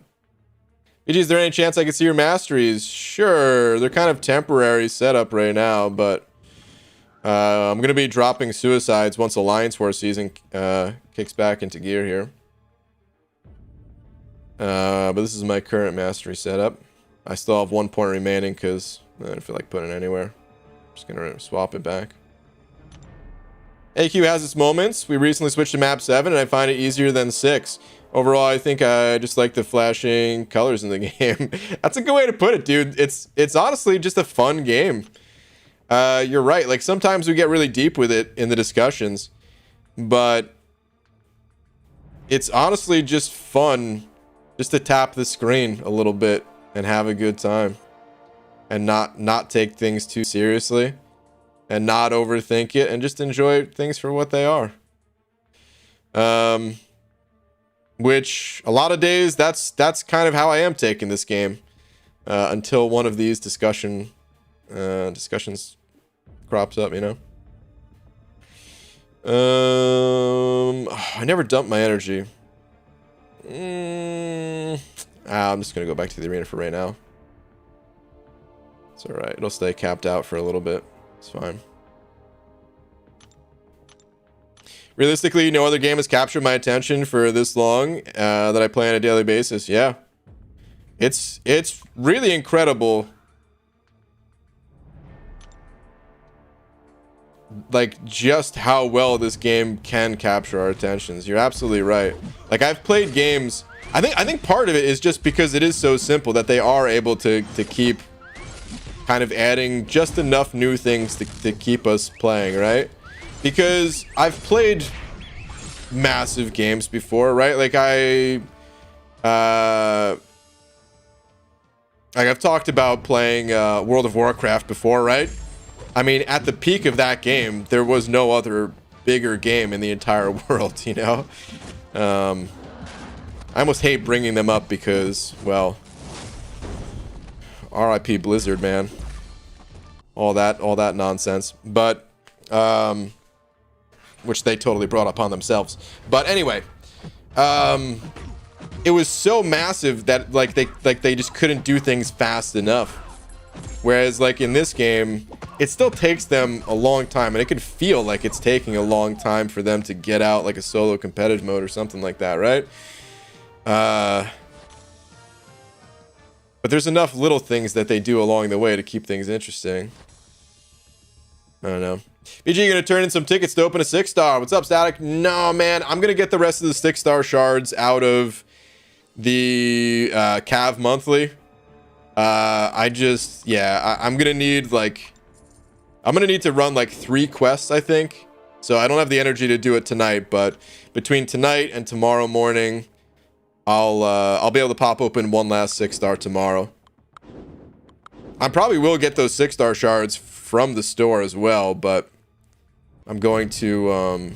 BG, is there any chance I could see your masteries? Sure, they're kind of temporary setup right now, but I'm gonna be dropping suicides once Alliance War season kicks back into gear here. But this is my current mastery setup. I still have 1 point remaining because I don't feel like putting it anywhere. I'm just gonna swap it back. AQ has its moments. We recently switched to map 7 and I find it easier than 6. Overall, I think I just like the flashing colors in the game. That's a good way to put it, dude. It's honestly just a fun game. You're right. Like sometimes we get really deep with it in the discussions, but it's honestly just fun just to tap the screen a little bit and have a good time and not take things too seriously and not overthink it and just enjoy things for what they are. Which a lot of days that's kind of how I am taking this game until one of these discussions crops up, you know. I never dump my energy. I'm just gonna go back to the arena for right now. It's all right. It'll stay capped out for a little bit. It's fine. Realistically, no other game has captured my attention for this long that I play on a daily basis. Yeah, it's really incredible. Like just how well this game can capture our attentions. You're absolutely right. Like I've played games. I think part of it is just because it is so simple that they are able to keep kind of adding just enough new things to keep us playing, right? Because I've played massive games before, right? Like I've talked about playing World of Warcraft before, right? I mean, at the peak of that game, there was no other bigger game in the entire world, you know? I almost hate bringing them up because, well, RIP Blizzard, man. All that nonsense. But, which they totally brought upon themselves. But anyway, it was so massive that they just couldn't do things fast enough. Whereas like in this game, it still takes them a long time, and it can feel like it's taking a long time for them to get out like a solo competitive mode or something like that, right? But there's enough little things that they do along the way to keep things interesting. I don't know. BG, you gonna turn in some tickets to open a 6-star? What's up, Static? No, man. I'm gonna get the rest of the 6-star shards out of the Cav monthly. I'm gonna need to run like 3 quests, I think. So I don't have the energy to do it tonight, but between tonight and tomorrow morning, I'll be able to pop open one last 6-star tomorrow. I probably will get those 6-star shards from the store as well, but I'm going to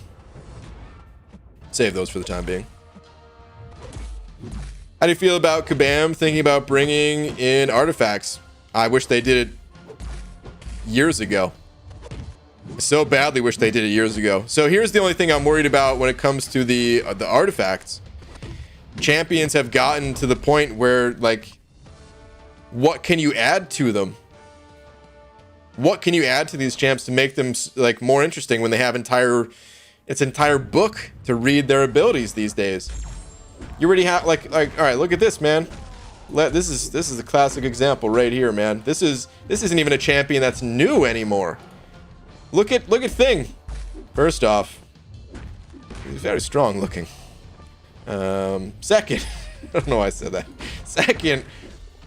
save those for the time being. How do you feel about Kabam thinking about bringing in artifacts? I wish they did it years ago. I so badly wish they did it years ago. So here's the only thing I'm worried about when it comes to the artifacts. champions have gotten to the point where, like, what can you add to them? What can you add to these champs to make them, like, more interesting when they have entire book to read their abilities these days? You already have, like, all right, look at this, man. This is a classic example right here, man. This isn't even a champion that's new anymore. Look at Thing. First off, he's very strong looking. Second, I don't know why I said that. Second,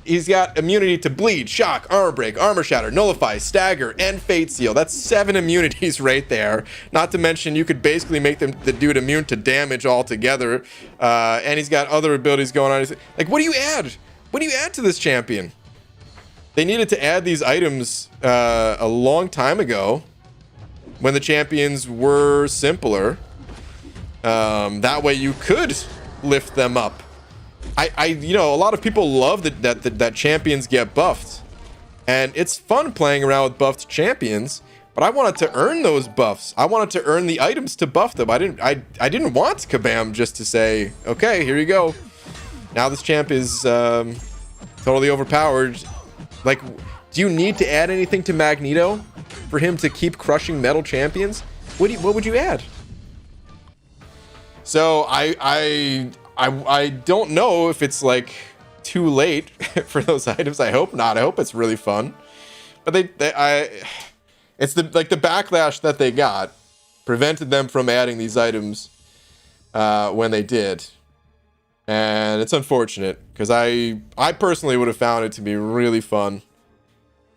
he's got immunity to bleed, shock, armor break, armor shatter, nullify, stagger, and fate seal. That's 7 immunities right there. Not to mention you could basically make the dude immune to damage altogether. And he's got other abilities going on. Like, what do you add? What do you add to this champion? They needed to add these items a long time ago when the champions were simpler. That way you could lift them up. You know, a lot of people love that champions get buffed, and it's fun playing around with buffed champions. But I wanted to earn those buffs. I wanted to earn the items to buff them. I didn't want Kabam just to say, okay, here you go. Now this champ is totally overpowered. Like, do you need to add anything to Magneto for him to keep crushing metal champions? What would you add? So I don't know if it's, like, too late for those items. I hope not. I hope it's really fun. But it's the backlash that they got prevented them from adding these items when they did. And it's unfortunate, because I personally would have found it to be really fun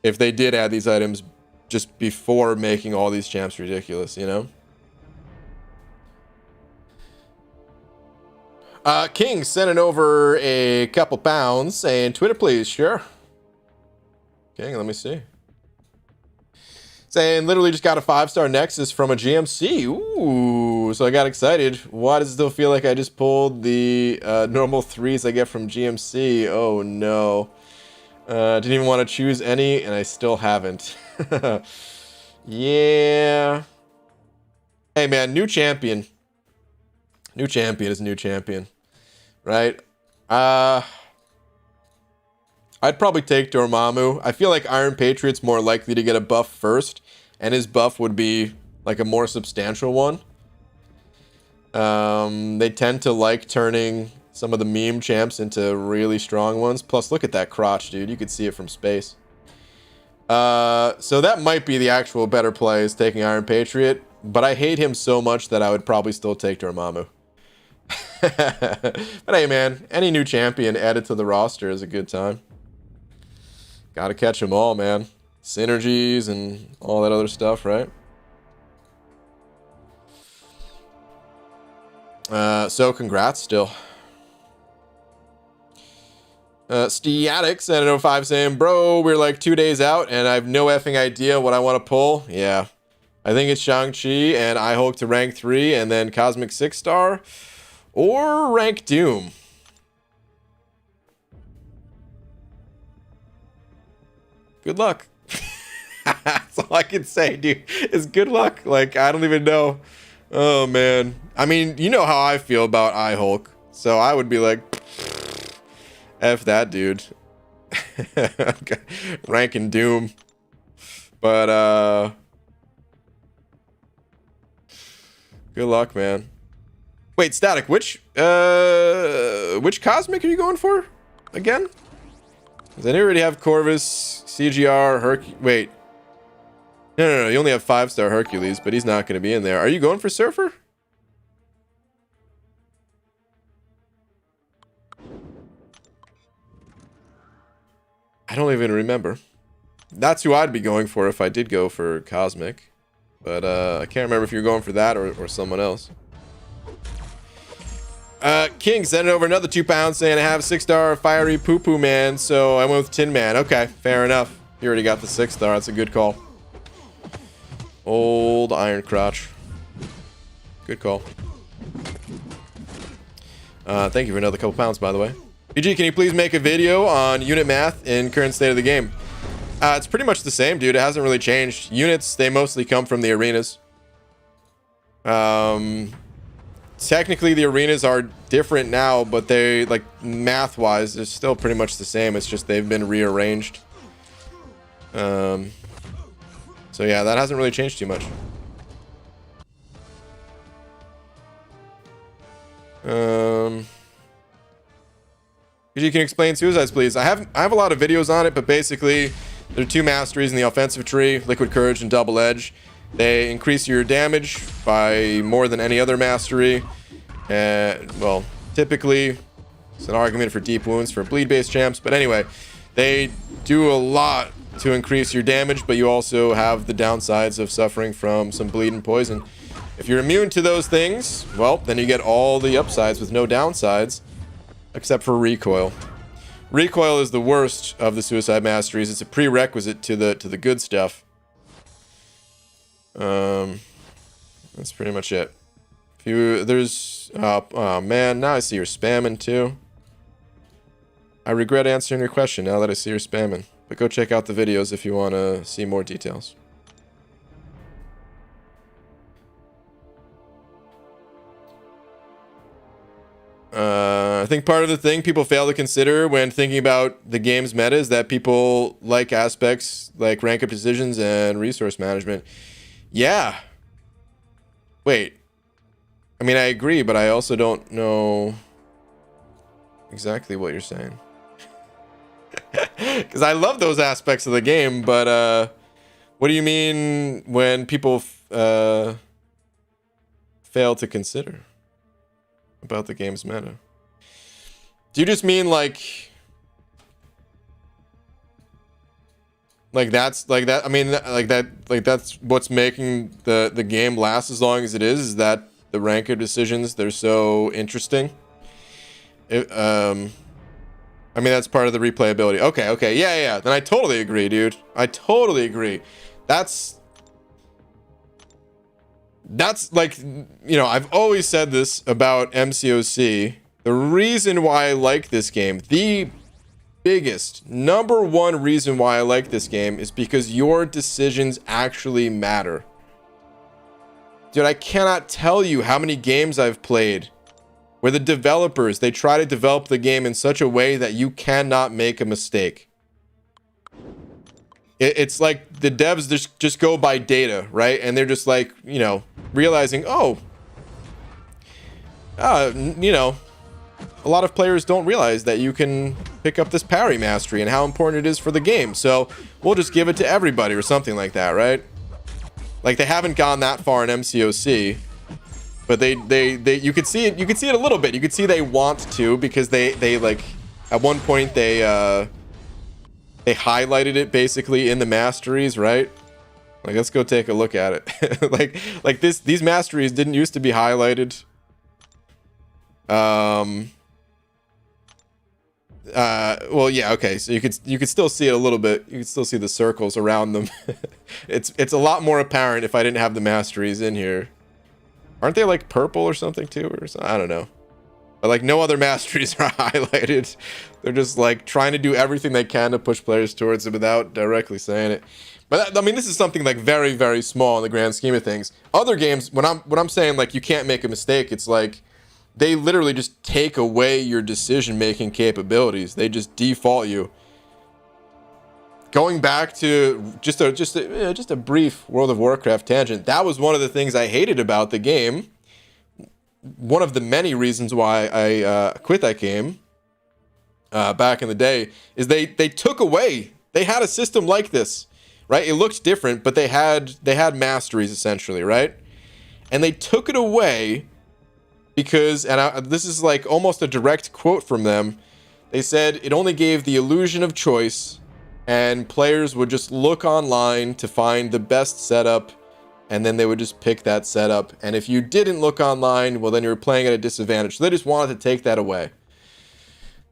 if they did add these items just before making all these champs ridiculous, you know? King sending over a couple pounds saying, Twitter, please. Sure. King, let me see. Saying, literally just got a 5-star Nexus from a GMC. Ooh, so I got excited. Why does it still feel like I just pulled the normal 3s I get from GMC? Oh, no. Didn't even want to choose any, and I still haven't. Yeah. Hey, man, new champion. New champion is new champion. Right? I'd probably take Dormammu. I feel like Iron Patriot's more likely to get a buff first, and his buff would be like a more substantial one. They tend to like turning some of the meme champs into really strong ones. Plus, look at that crotch, dude. You could see it from space. So that might be the actual better play, is taking Iron Patriot, but I hate him so much that I would probably still take Dormammu. But hey, man, any new champion added to the roster is a good time. Gotta catch them all, man. Synergies and all that other stuff, right? So congrats still. Stiatics at 05 saying, bro, we're like 2 days out and I have no effing idea what I want to pull. Yeah. I think it's Shang-Chi and I Hulk to rank 3 and then Cosmic 6-star or rank Doom. Good luck. That's all I can say, dude. Is good luck. Like, I don't even know. Oh, man. I mean, you know how I feel about I-Hulk. So I would be like, F that, dude. Ranking Doom. But, good luck, man. Wait, Static, which Cosmic are you going for? Again? Because I already have Corvus, CGR, Wait. No. You only have 5-star Hercules, but he's not going to be in there. Are you going for Surfer? I don't even remember. That's who I'd be going for if I did go for Cosmic. But I can't remember if you're going for that or someone else. King sending over another 2 pounds saying I have a 6-star Fiery Poo Poo Man, so I went with Tin Man. Okay, fair enough. You already got the 6-star. That's a good call. Old Iron Crotch. Good call. Thank you for another couple pounds, by the way. PG, can you please make a video on unit math in current state of the game? It's pretty much the same, dude. It hasn't really changed. Units, they mostly come from the arenas. technically the arenas are different now, but they, like, math-wise, they're still pretty much the same. It's just they've been rearranged. So yeah, that hasn't really changed too much. If you can explain suicides, please. I have a lot of videos on it, but basically there are two masteries in the offensive tree: Liquid Courage and Double Edge. They increase your damage by more than any other mastery. Well, typically it's an argument for deep wounds for bleed-based champs, but anyway, they do a lot to increase your damage, but you also have the downsides of suffering from some bleed and poison. If you're immune to those things, well, then you get all the upsides with no downsides, except for recoil. Recoil is the worst of the suicide masteries. It's a prerequisite to the good stuff. That's pretty much it. Oh man, now I see you're spamming too. I regret answering your question now that I see you're spamming. But go check out the videos if you want to see more details. I think part of the thing people fail to consider when thinking about the game's meta is that people like aspects like rank up decisions and resource management. Yeah. Wait. I mean, I agree, but I also don't know exactly what you're saying. Because I love those aspects of the game, but what do you mean when people fail to consider about the game's meta? Do you just mean like that's like that? I mean, like that's what's making the game last as long as it is that the ranker decisions, they're so interesting. I mean, that's part of the replayability. Okay, yeah. Then I totally agree, dude. I totally agree. That's like, you know, I've always said this about MCOC. The reason why I like this game, the biggest, number one reason why I like this game is because your decisions actually matter. Dude, I cannot tell you how many games I've played where the developers, they try to develop the game in such a way that you cannot make a mistake. It's like the devs just go by data, right? And they're just like, you know, realizing, you know, a lot of players don't realize that you can pick up this parry mastery and how important it is for the game. So we'll just give it to everybody or something like that, right? Like, they haven't gone that far in MCOC. But they you could see it a little bit. You could see they want to, because they like at one point they highlighted it basically in the masteries, right? Like, let's go take a look at it. like these masteries didn't used to be highlighted. Well, yeah, okay. So you could still see it a little bit. You could still see the circles around them. It's a lot more apparent if I didn't have the masteries in here. Aren't they like purple or something too, or something? I don't know. But like, no other masteries are highlighted. They're just like trying to do everything they can to push players towards it without directly saying it. But I mean, this is something like very, very small in the grand scheme of things. Other games, when I'm saying like you can't make a mistake, it's like they literally just take away your decision-making capabilities. They just default you. Going back to just a brief World of Warcraft tangent, that was one of the things I hated about the game. One of the many reasons why I quit that game back in the day is they took away. They had a system like this, right? It looked different, but they had masteries essentially, right? And they took it away because, and this is like almost a direct quote from them. They said it only gave the illusion of choice, and players would just look online to find the best setup, and then they would just pick that setup. And if you didn't look online, well, then you were playing at a disadvantage. So they just wanted to take that away.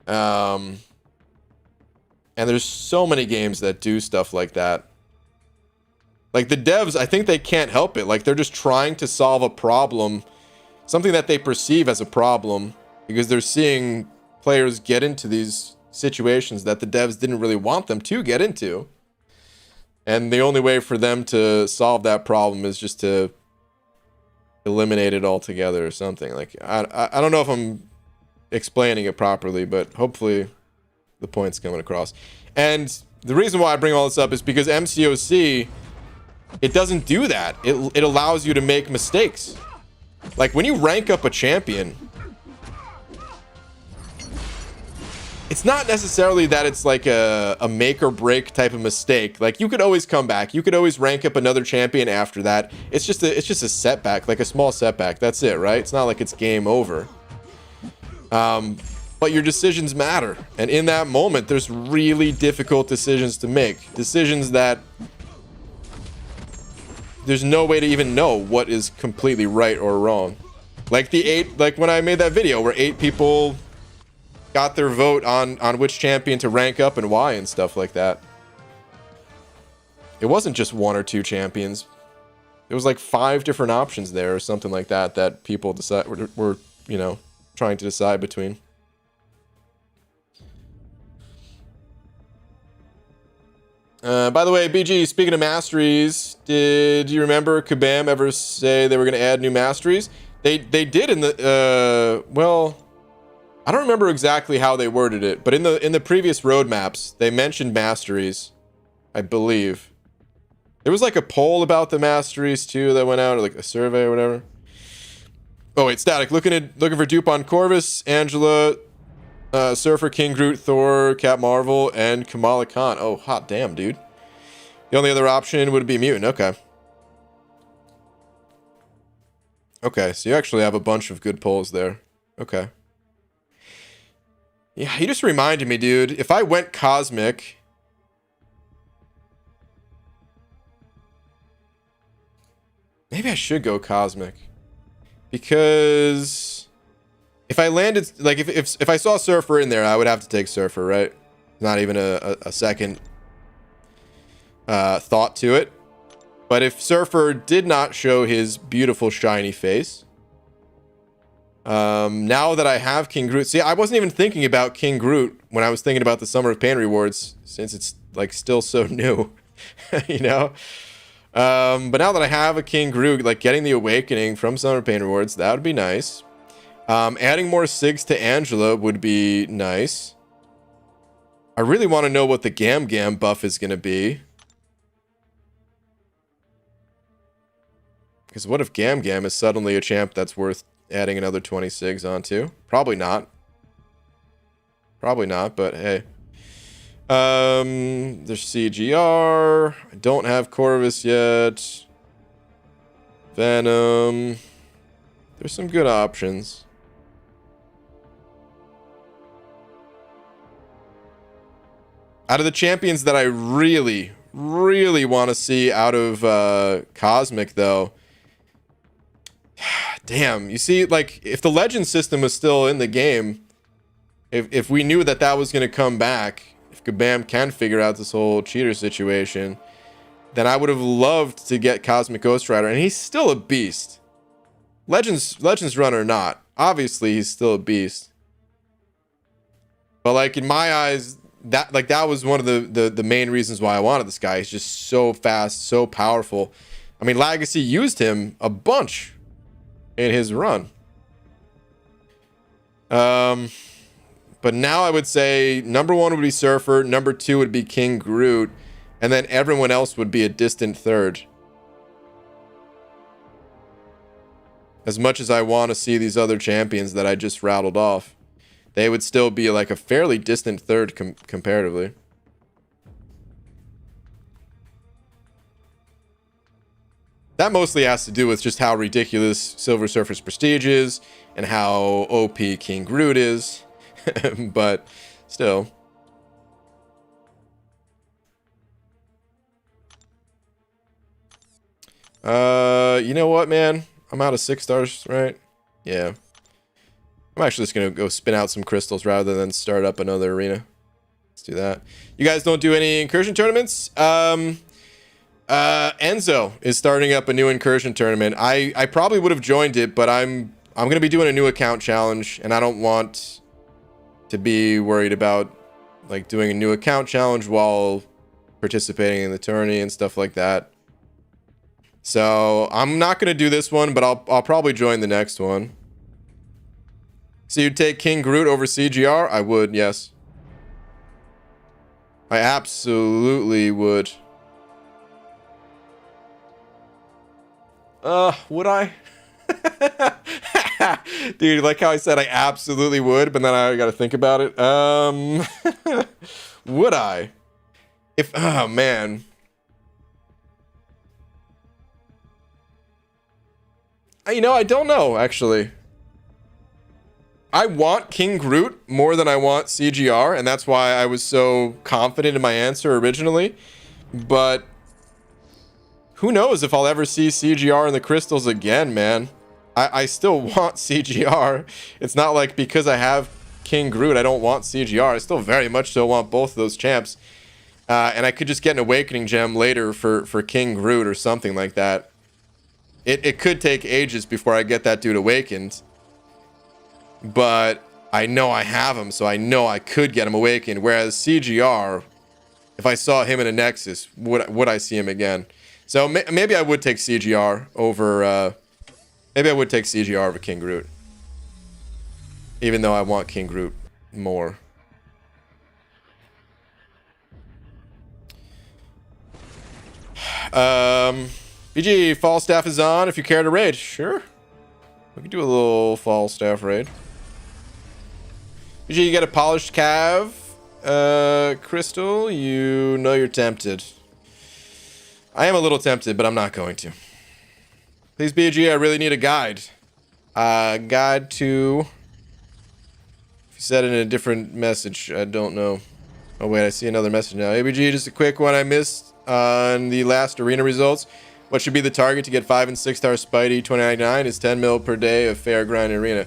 And there's so many games that do stuff like that. Like the devs, I think they can't help it. Like, they're just trying to solve a problem, something that they perceive as a problem, because they're seeing players get into these situations that the devs didn't really want them to get into. And the only way for them to solve that problem is just to eliminated altogether or something. Like, I don't know if I'm explaining it properly, but hopefully the point's coming across. And the reason why I bring all this up is because MCOC, it doesn't do that. It allows you to make mistakes. Like, when you rank up a champion, it's not necessarily that it's like a make or break type of mistake. Like, you could always come back. You could always rank up another champion after that. It's just a setback, like a small setback. That's it, right? It's not like it's game over. But your decisions matter. And in that moment, there's really difficult decisions to make. Decisions that there's no way to even know what is completely right or wrong. Like when I made that video where 8 people got their vote on which champion to rank up and why and stuff like that. It wasn't just 1 or 2 champions. There was like 5 different options there or something like that that people were you know, trying to decide between. By the way, BG, speaking of masteries, did you remember Kabam ever say they were going to add new masteries? They did in the well, I don't remember exactly how they worded it, but in the previous roadmaps, they mentioned masteries, I believe. There was like a poll about the masteries too that went out, or like a survey or whatever. Oh wait, Static, looking for dupe on Corvus, Angela, Surfer, King Groot, Thor, Cap Marvel, and Kamala Khan. Oh, hot damn, dude. The only other option would be Mutant. Okay. Okay, so you actually have a bunch of good polls there. Okay. Yeah, you just reminded me, dude. If I went Cosmic... Maybe I should go Cosmic. Because... if I landed... like, if I saw Surfer in there, I would have to take Surfer, right? Not even a second thought to it. But if Surfer did not show his beautiful shiny face... now that I have King Groot... see, I wasn't even thinking about King Groot when I was thinking about the Summer of Pain rewards, since it's, like, still so new. You know? But now that I have a King Groot, like, getting the Awakening from Summer of Pain rewards, that would be nice. Adding more Sigs to Angela would be nice. I really want to know what the Gam Gam buff is going to be. Because what if Gam Gam is suddenly a champ that's worth adding another 20 Sigs onto? Probably not. Probably not, but hey. There's CGR. I don't have Corvus yet. Venom. There's some good options. Out of the champions that I really, really want to see out of Cosmic, though. Damn, you see, like, if the legend system was still in the game, if we knew that was going to come back, if Kabam can figure out this whole cheater situation, then I would have loved to get Cosmic Ghost Rider, and he's still a beast. Legends run or not, obviously he's still a beast. But like in my eyes, that was one of the main reasons why I wanted this guy. He's just so fast, so powerful. I mean, Legacy used him a bunch in his run. But now I would say number 1 would be Surfer, number 2 would be King Groot, and then everyone else would be a distant third. As much as I want to see these other champions that I just rattled off, they would still be like a fairly distant third comparatively. That mostly has to do with just how ridiculous Silver Surfer's prestige is and how OP King Groot is. But still. You know what, man? I'm out of 6 stars, right? Yeah. I'm actually just gonna go spin out some crystals rather than start up another arena. Let's do that. You guys don't do any incursion tournaments? Enzo is starting up a new incursion tournament. I probably would have joined it, but I'm gonna be doing a new account challenge, and I don't want to be worried about like doing a new account challenge while participating in the tourney and stuff like that. So I'm not gonna do this one, but I'll probably join the next one. So you'd take King Groot over CGR? I would, yes. I absolutely would. Would I? Dude, like how I said I absolutely would, but then I gotta think about it. Would I? If, oh man. You know, I don't know, actually. I want King Groot more than I want CGR, and that's why I was so confident in my answer originally. But who knows if I'll ever see CGR in the crystals again, man. I still want CGR. It's not like because I have King Groot, I don't want CGR. I still very much so want both of those champs. And I could just get an Awakening Gem later for King Groot or something like that. It could take ages before I get that dude awakened. But I know I have him, so I know I could get him awakened. Whereas CGR, if I saw him in a Nexus, would I see him again? So maybe I would take CGR over... maybe I would take CGR over King Groot. Even though I want King Groot more. BG, Falstaff is on if you care to raid. Sure. We can do a little Falstaff raid. BG, you get a polished cav. Crystal, you know you're tempted. I am a little tempted, but I'm not going to. Please, BG, I really need a guide. Guide to... If you said it in a different message, I don't know. Oh, wait, I see another message now. ABG, just a quick one I missed on the last arena results. What should be the target to get 5 and 6 star Spidey 2099 is 10 mil per day of fair grind arena.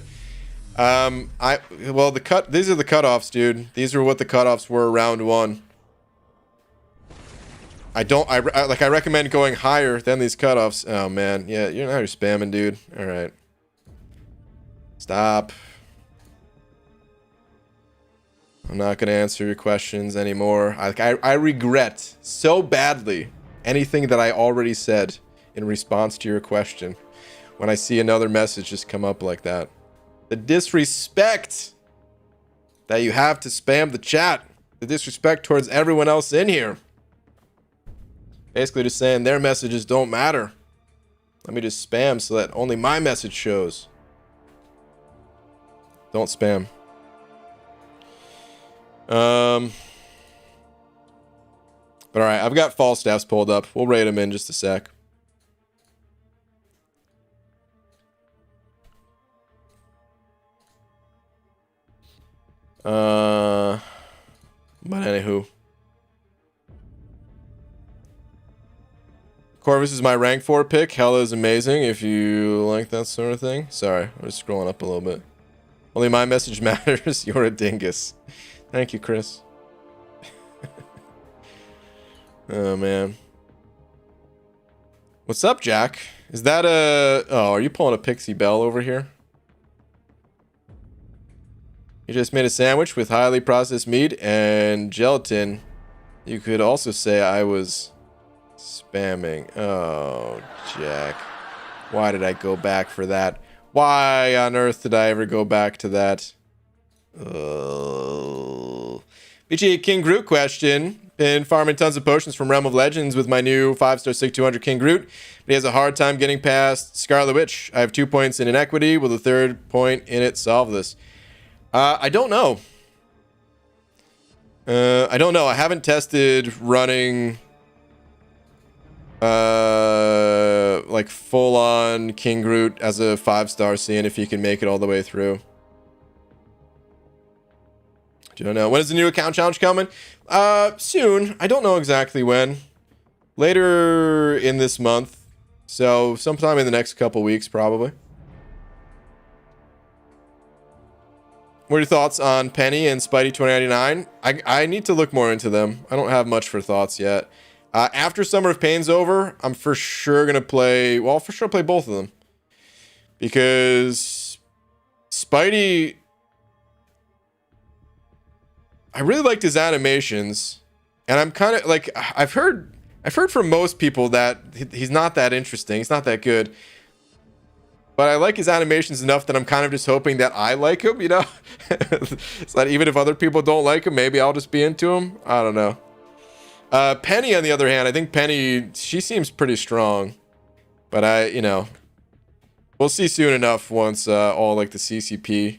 Well, these are the cutoffs, dude. These are what the cutoffs were round 1. I recommend going higher than these cutoffs. Oh man, yeah, you're spamming, dude. All right, stop. I'm not gonna answer your questions anymore. I regret so badly anything that I already said in response to your question when I see another message just come up like that. The disrespect that you have to spam the chat. The disrespect towards everyone else in here. Basically just saying their messages don't matter. Let me just spam so that only my message shows. Don't spam. But alright, I've got Falstaffs pulled up. We'll raid them in just a sec. But anywho. Corvus is my rank 4 pick. Hella is amazing if you like that sort of thing. Sorry, I'm just scrolling up a little bit. Only my message matters. You're a dingus. Thank you, Chris. Oh, man. What's up, Jack? Is that a... Oh, are you pulling a Pixie Bell over here? You just made a sandwich with highly processed meat and gelatin. You could also say I was spamming. Oh, Jack. Why did I go back for that? Why on earth did I ever go back to that? Oh. BG King Groot question. Been farming tons of potions from Realm of Legends with my new 5-star 6-200 King Groot. But he has a hard time getting past Scarlet Witch. I have 2 points in inequity. Will the third point in it solve this? I don't know. I don't know. I haven't tested running like full-on King Groot as a 5-star, seeing if he can make it all the way through. Don't know. When is the new account challenge coming? Soon. I don't know exactly when. Later in this month. So sometime in the next couple weeks, probably. What are your thoughts on Penny and Spidey 2099? I need to look more into them. I don't have much for thoughts yet. After Summer of Pain's over, I'm for sure going to play... Well, for sure play both of them. Because Spidey... I really liked his animations. And I'm kind of like... I've heard I've heard from most people that he's not that interesting. He's not that good. But I like his animations enough that I'm kind of just hoping that I like him, you know? So that even if other people don't like him, maybe I'll just be into him. I don't know. Penny, on the other hand, I think Penny, she seems pretty strong. But you know, we'll see soon enough once all like the CCP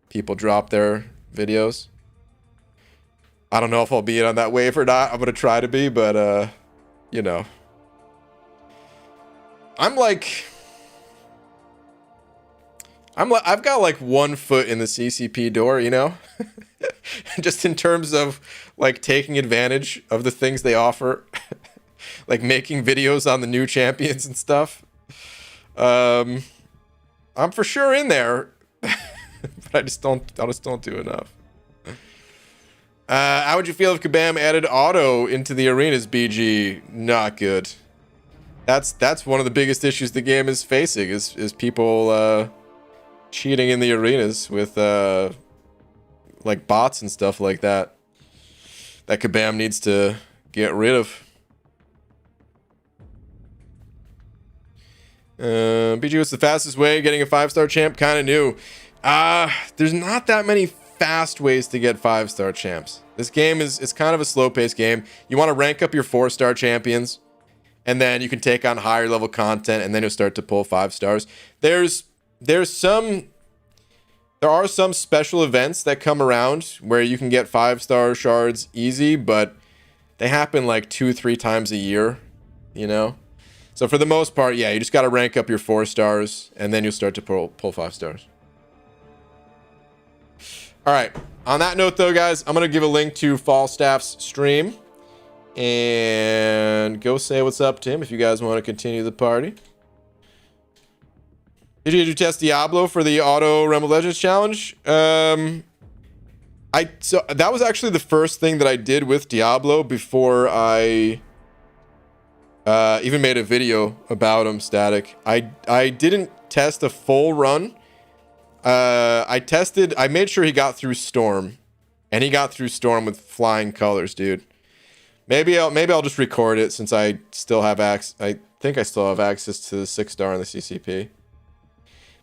people drop their videos. I don't know if I'll be in on that wave or not. I'm going to try to be, but, you know. I've got like 1 foot in the CCP door, you know? Just in terms of like taking advantage of the things they offer. Like making videos on the new champions and stuff. I'm for sure in there. But I just don't do enough. How would you feel if Kabam added auto into the arenas, BG? Not good. That's one of the biggest issues the game is facing is people cheating in the arenas with like bots and stuff like that. That Kabam needs to get rid of. BG, what's the fastest way of getting a 5-star champ? Kind of new. There's not that many fast ways to get 5-star champs. This game is kind of a slow-paced game. You want to rank up your 4-star champions, and then you can take on higher level content, and then you'll start to pull 5 stars. There are some special events that come around where you can get 5-star shards easy, but they happen like 2-3 times a year, you know? So for the most part, yeah, you just got to rank up your 4 stars, and then you'll start to pull 5 stars. All right. On that note, though, guys, I'm going to give a link to Falstaff's stream. And go say what's up to him if you guys want to continue the party. Did you test Diablo for the Auto Realm of Legends challenge? So that was actually the first thing that I did with Diablo before I even made a video about him, Static. I didn't test a full run. I made sure he got through Storm, and he got through Storm with flying colors, dude. Maybe I'll just record it since I still have access. I think I still have access to the 6-star on the CCP.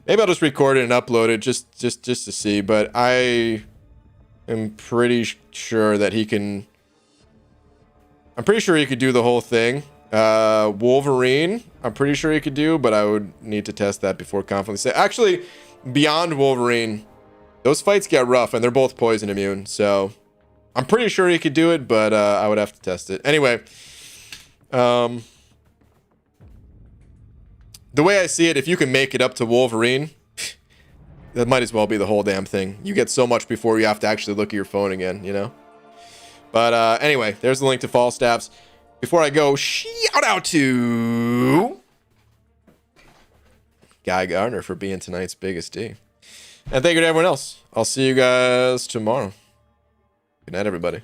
Maybe I'll just record it and upload it just to see. But I am pretty sure that he can. I'm pretty sure he could do the whole thing. Wolverine, I'm pretty sure he could do, but I would need to test that before confidently say. Actually, beyond Wolverine, those fights get rough, and they're both poison immune, so I'm pretty sure he could do it, but I would have to test it. Anyway, the way I see it, if you can make it up to Wolverine, that might as well be the whole damn thing. You get so much before you have to actually look at your phone again, you know? But anyway, there's the link to Falstaff's. Before I go, shout out to Guy Gardner for being tonight's biggest D. And thank you to everyone else. I'll see you guys tomorrow. Good night, everybody.